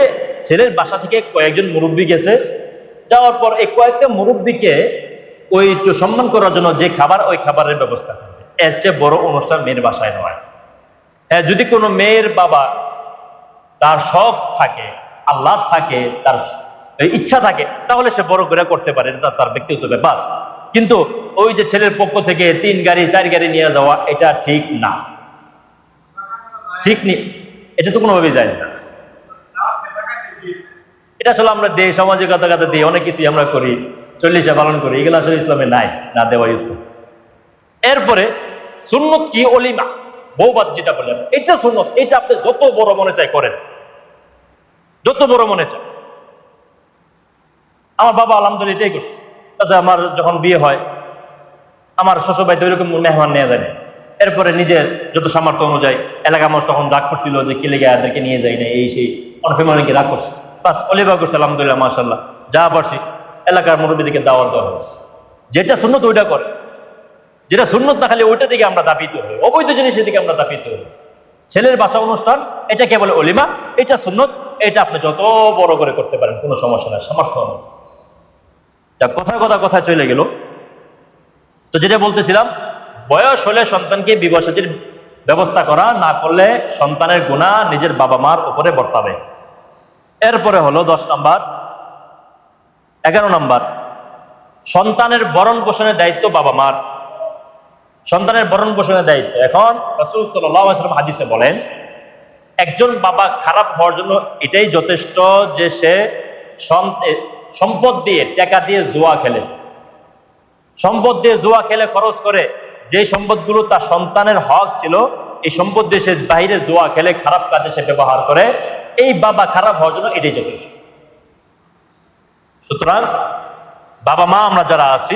ছেলের বাসা থেকে কয়েকজন মুরব্বী গেছে, যাওয়ার পর এই কয়েকটা মুরব্বীকে ওই একটু সম্মান করার জন্য যে খাবার, ওই খাবারের ব্যবস্থা করবে। এর চেয়ে বড় অনুষ্ঠান মেয়ের বাসায় নয়। হ্যাঁ, যদি কোনো মেয়ের বাবা তার শখ থাকে, আল্লাহ থাকে, তার ইচ্ছা থাকে, তাহলে সে বড় করে করতে পারে, এটা তার ব্যক্তিগত ব্যাপার। কিন্তু ওই যে ছেলের পক্ষ থেকে 3 গাড়ি 4 গাড়ি নিয়ে যাওয়া, এটা ঠিক না, ঠিক নেই, এটা তো কোনোভাবেই যায় না। এটা আসলে আমরা দেই, সামাজিকতা দিই, অনেক কিছু আমরা করি, 40 পালন করি, এগুলো আসলে ইসলামে নাই, না দেওয়াই উত্তম। এরপরে সুন্নত কি? অলিমা, বৌবাদ যেটা বললেন, এটা সুন্নত। এটা আপনি যত বড় মনে চাই করেন, যত বড় মনে চায়। আমার বাবা আলহামদুলিল্লাহ এটাই করছে। আচ্ছা, আমার যখন বিয়ে হয়, আমার শ্বশুর বাড়িতে ওইরকম মেহমান নেওয়া যায় না। এরপরে নিজের যত সামর্থ্য অনুযায়ী, এলাকা মানুষ তখন রাগ করছিল যে কে লেগে এদেরকে নিয়ে যায় না, এই সেই অনেক ফ্যামিলিকে রাগ করছে। বাস অলিভা করছে, আলহামদুলিল্লাহ মাশাআল্লাহ, যা পারছি এলাকার মুরব্বীদেরকে দাওয়াত দেওয়া হয়েছে। যেটা সুন্নত ওইটা করে, যেটা সুন্নত না খালি ওইটা দিকে আমরা দাপিত হই, অবৈধ জিনিসের দিকে আমরা দাপিত হই। ছেলের বাসা অনুষ্ঠান, এটাকে বলে অলিমা, এটা সুন্নত, এটা আপনি যত বড় করে করতে পারেন, কোনো সমস্যা নাই, সামর্থ্য অনুযায়ী। যা কথায় চলে গেল। তো যেটা বলতেছিলাম, বয়স হলে সন্তানকে বিবাহ সাদীর ব্যবস্থা করা, না করলে সন্তানের গুনাহ নিজের বাবা মার উপরে বর্তাবে। এরপরে হলো 10 নাম্বার, 11 নাম্বার, সন্তানের ভরণ পোষণের দায়িত্ব বাবা মার। সন্তানের ভরণ পোষণের দায়িত্ব। এখন রাসূল সাল্লাল্লাহু আলাইহি ওয়াসাল্লাম হাদিসে বলেন, একজন বাবা খারাপ হওয়ার জন্য এটাই যথেষ্ট যে সে সম্পদ দিয়ে, টাকা দিয়ে জুয়া খেলে, সম্পদ দিয়ে জুয়া খেলে খরচ করে, যে সম্পদগুলো তার সন্তানের হক ছিল, এই সম্পদ দিয়ে সে বাইরে জুয়া খেলে, খারাপ কাজে সে ব্যবহার করে, এই বাবা খারাপ হওয়ার জন্য এটাই যথেষ্ট। সুতরাং বাবা মা আমরা যারা আছি,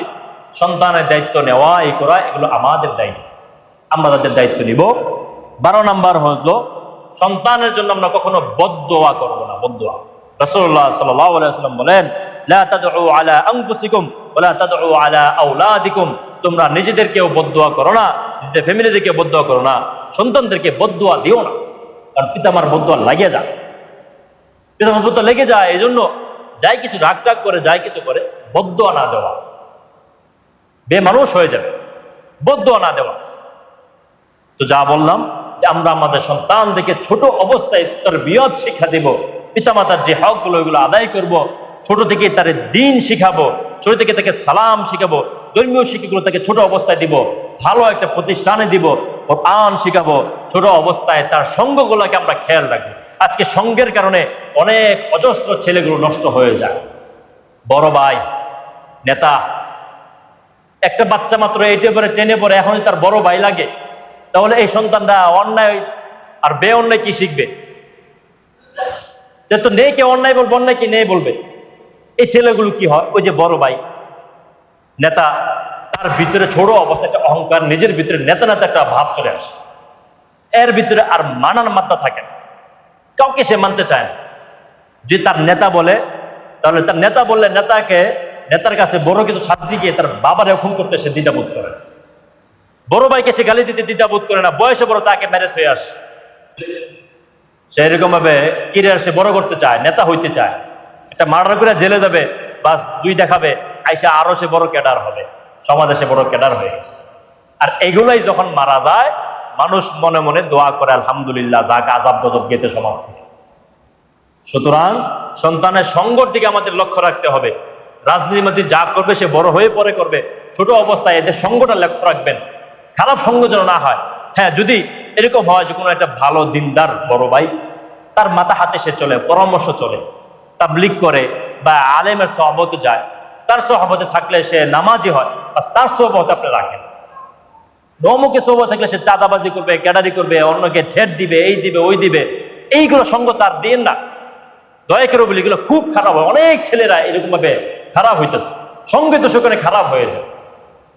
সন্তানের দায়িত্ব নেওয়া, এই করা, এগুলো আমাদের দায়িত্ব, আমরা তাদের দায়িত্ব নিব। 12 নাম্বার হলো, সন্তানের জন্য আমরা কখনো বদদোয়া করব না। বদদোয়া, রাসূলুল্লাহ সাল্লাল্লাহু আলাইহি ওয়াসাল্লাম বলেন, লা তাদউ আলা আনফুসিকুম ওয়া লা তাদউ আলা আওলাদিকুম, তোমরা নিজেদেরকেও বদদোয়া করো না, নিজেদের ফ্যামিলিদেরকে বদদোয়া করো না, সন্তানদেরকে বদদোয়া দিও না। কারণ পিতামার বদদোয়া লাগে যায়, পিতামার বদদোয়া লেগে যায়। এই জন্য যাই কিছু রাগ করে, যাই কিছু করে, বদদোয়া না দেওয়া, বেমানুষ হয়ে যাবে, বদদোয়া না দেওয়া। তো যা বললাম, যে আমরা আমাদের সন্তানদেরকে ছোট অবস্থায় তারবিয়ত শিক্ষা দেব, পিতামাতার যে হকগুলো ওইগুলো আদায় করব, ছোট থেকে তার দিন শিখাবো, ছোট থেকে তাকে সালাম শিখাবো, ধর্মীয় শিক্ষাগুলো তাকে ছোট অবস্থায় দিব, ভালো একটা প্রতিষ্ঠানে দিব, কোরআন শিখাবো। ছোট অবস্থায় তার সঙ্গগুলোকে আমরা খেয়াল রাখবো। আজকে সঙ্গের কারণে অনেক অজস্র ছেলেগুলো নষ্ট হয়ে যায়। বড় ভাই নেতা, একটা বাচ্চা মাত্র 8-এ পড়ে 10-এ পড়ে, এখন তার বড় ভাই লাগে, তাহলে এই সন্তানরা অন্যায় আর বে অন্যায় কি শিখবে? তো নেই কে অন্যায় বলবে, অন্যায় কি নেই বলবে। এই ছেলেগুলো কি হয়, ওই যে বড় ভাই নেতা, তার ভিতরে ছোট অবস্থা একটা অহংকার, নিজের ভিতরে নেতা একটা ভাব চলে আসে, এর ভিতরে আর মানার মাত্রা থাকে না, কাউকে সে মানতে চায় না। যদি তার নেতা বলে, তাহলে তার নেতা বললে নেতার কাছে বড় কিছু শাস্তি গিয়ে তার বাবার খুন করতে সে দ্বিধাবোধ করে। বড় ভাইকে সে গালি দিতে দ্বিধাবোধ করে না, বয়সে বড় তাকে মেরে হয়ে আসে। সে এরকম ভাবে কেরিয়ার সে বড় করতে চায়, নেতা হইতে চায়। একটা মার্ডার করে জেলে যাবে, বাস 2 দেখাবে, আইসা আরো সে বড় ক্যাডার হবে, সমাজে সে বড় ক্যাডার হয়ে গেছে। আর এগুলাই যখন মারা যায়, মানুষ মনে মনে দোয়া করে আলহামদুলিল্লাহ, যাক আযাব গজব গেছে সমাজ থেকে। সুতরাং সন্তানের সঙ্গর দিকে আমাদের লক্ষ্য রাখতে হবে। রাজনীতির মধ্যে যা করবে সে বড় হয়ে পরে করবে, ছোট অবস্থায় এদের সঙ্গটা লক্ষ্য রাখবেন, খারাপ সঙ্গ যেন না হয়। হ্যাঁ, যদি এরকম হয় যে কোনো একটা ভালো দিনদার বড় ভাই, তার মাথা হাতে সে চলে, পরামর্শ চলে, তাবলীগ করে বা আলেমের সহবতে যায়, তার সহবতে থাকলে সে নামাজি হয়, তার সহবতে আপনি রাখেন। অমুকে সহবত থাকলে সে চাঁদাবাজি করবে, ক্যাডারি করবে, অন্যকে ঠেট দিবে, এই দিবে ওই দিবে, এইগুলো সঙ্গ তার দিন না। দয়া করে বলি, এগুলো খুব খারাপ হয়। অনেক ছেলেরা এরকম ভাবে খারাপ হইতেছে, সঙ্গে তো সেখানে খারাপ হয়ে যায়।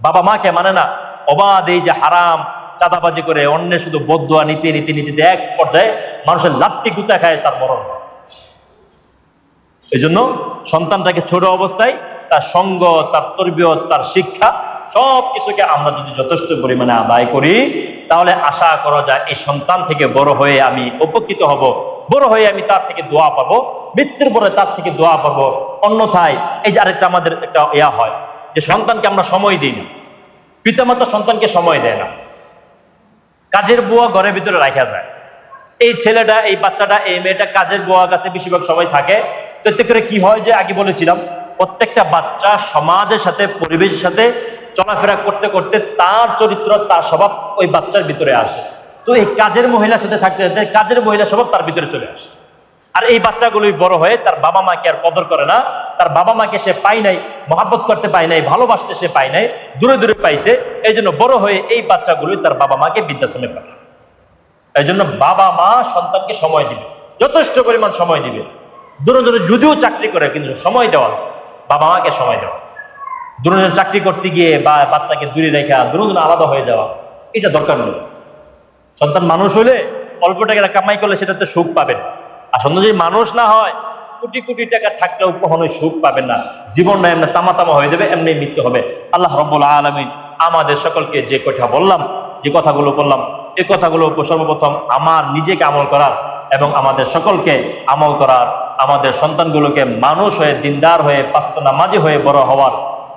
বাবা মাকে মানে না, অবাধ এই যে হারাম চাঁদাবাজি করে অন্যের শুধু বদদোয়া নিতে নিতে নিতে এক পর্যায়ে মানুষের লাত্তি গুতা খায়, তার মরণ হয়। এই জন্য সন্তানটাকে ছোট অবস্থায় তার সঙ্গ, তার তরবিয়ত, তার শিক্ষা সব কিছুকে আমরা যদি যথেষ্ট পরিমাণে আদায় করি, তাহলে আশা করা যায় এই সন্তান থেকে বড় হয়ে আমি উপকৃত হব, বড় হয়ে আমি তার থেকে দোয়া পাবো, মৃত্যুর পরে তার থেকে দোয়া পাবো। অন্যথায় এই যে আরেকটা আমাদের একটা হয় যে সন্তানকে আমরা সময় দিই না, পিতামাতা সন্তানকে সময় দেয় না, কাজের বুয়া ঘরের ভিতরে রাখা যায়। এই ছেলেটা, এই বাচ্চাটা, এই মেয়েটা কাজের বুয়ার কাছে বেশিরভাগ সময় থাকে। তো এতে করে কি হয়, যে আগে বলেছিলাম, প্রত্যেকটা বাচ্চা সমাজের সাথে, পরিবেশের সাথে চলাফেরা করতে করতে তার চরিত্র, তার স্বভাব ওই বাচ্চার ভিতরে আসে। তো এই কাজের মহিলার সাথে থাকতে থাকতে কাজের মহিলার স্বভাব তার ভিতরে চলে আসে। আর এই বাচ্চাগুলোই বড় হয়ে তার বাবা মাকে আর কদর করে না, তার বাবা মাকে সে পায় নাই, মহাব্বত করতে পায় নাই, ভালোবাসতে সে পায় নাই, দূরে দূরে পাইছে। এই জন্য বড় হয়ে এই বাচ্চাগুলোই তার বাবা মাকে বৃদ্ধাশ্রমে পাঠায়। এই জন্য বাবা মা সন্তানকে সময় দিবে, যথেষ্ট পরিমাণ সময় দিবে। দূরে দূরে যদিও চাকরি করে, কিন্তু সময় দেওয়া, বাবা মাকে সময় দেওয়া। দূরে দূরে চাকরি করতে গিয়ে বা বাচ্চাকে দূরে রেখা দূরে দূরে আলাদা হয়ে যাওয়া, এটা দরকার নেই। সন্তান মানুষ হলে অল্প টাকা কামাই করলে সেটাতে সুখ পাবেন। আর সন্তান যদি মানুষ না হয়, কোটি কোটি টাকা থাকলেও কখনোই সুখ পাবেন না। জীবনটা এমনি তামা হয়ে যাবে, এমনি মৃত্যু হবে। আল্লাহ রাব্বুল আলামিন আমাদের সকলকে যে কথা বললাম, যে কথাগুলো বললাম, এই কথাগুলো সর্বপ্রথম আমার নিজেকে আমল করার এবং আমাদের সকলকে আমল করার, আমাদের সন্তানগুলোকে মানুষ হয়ে, দিনদার হয়ে, পাঁচ নামাজি হয়ে বড় হওয়ার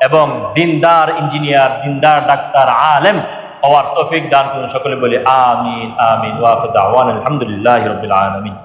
এবং দিনদার ইঞ্জিনিয়ার, দিনদার ডাক্তার, আলেম হওয়ার তৌফিক দান করুন। সকলে বলি আমিন আমিন। ওয়া আখিরু দাওয়ানা আলহামদুলিল্লাহি রাব্বিল আলামিন।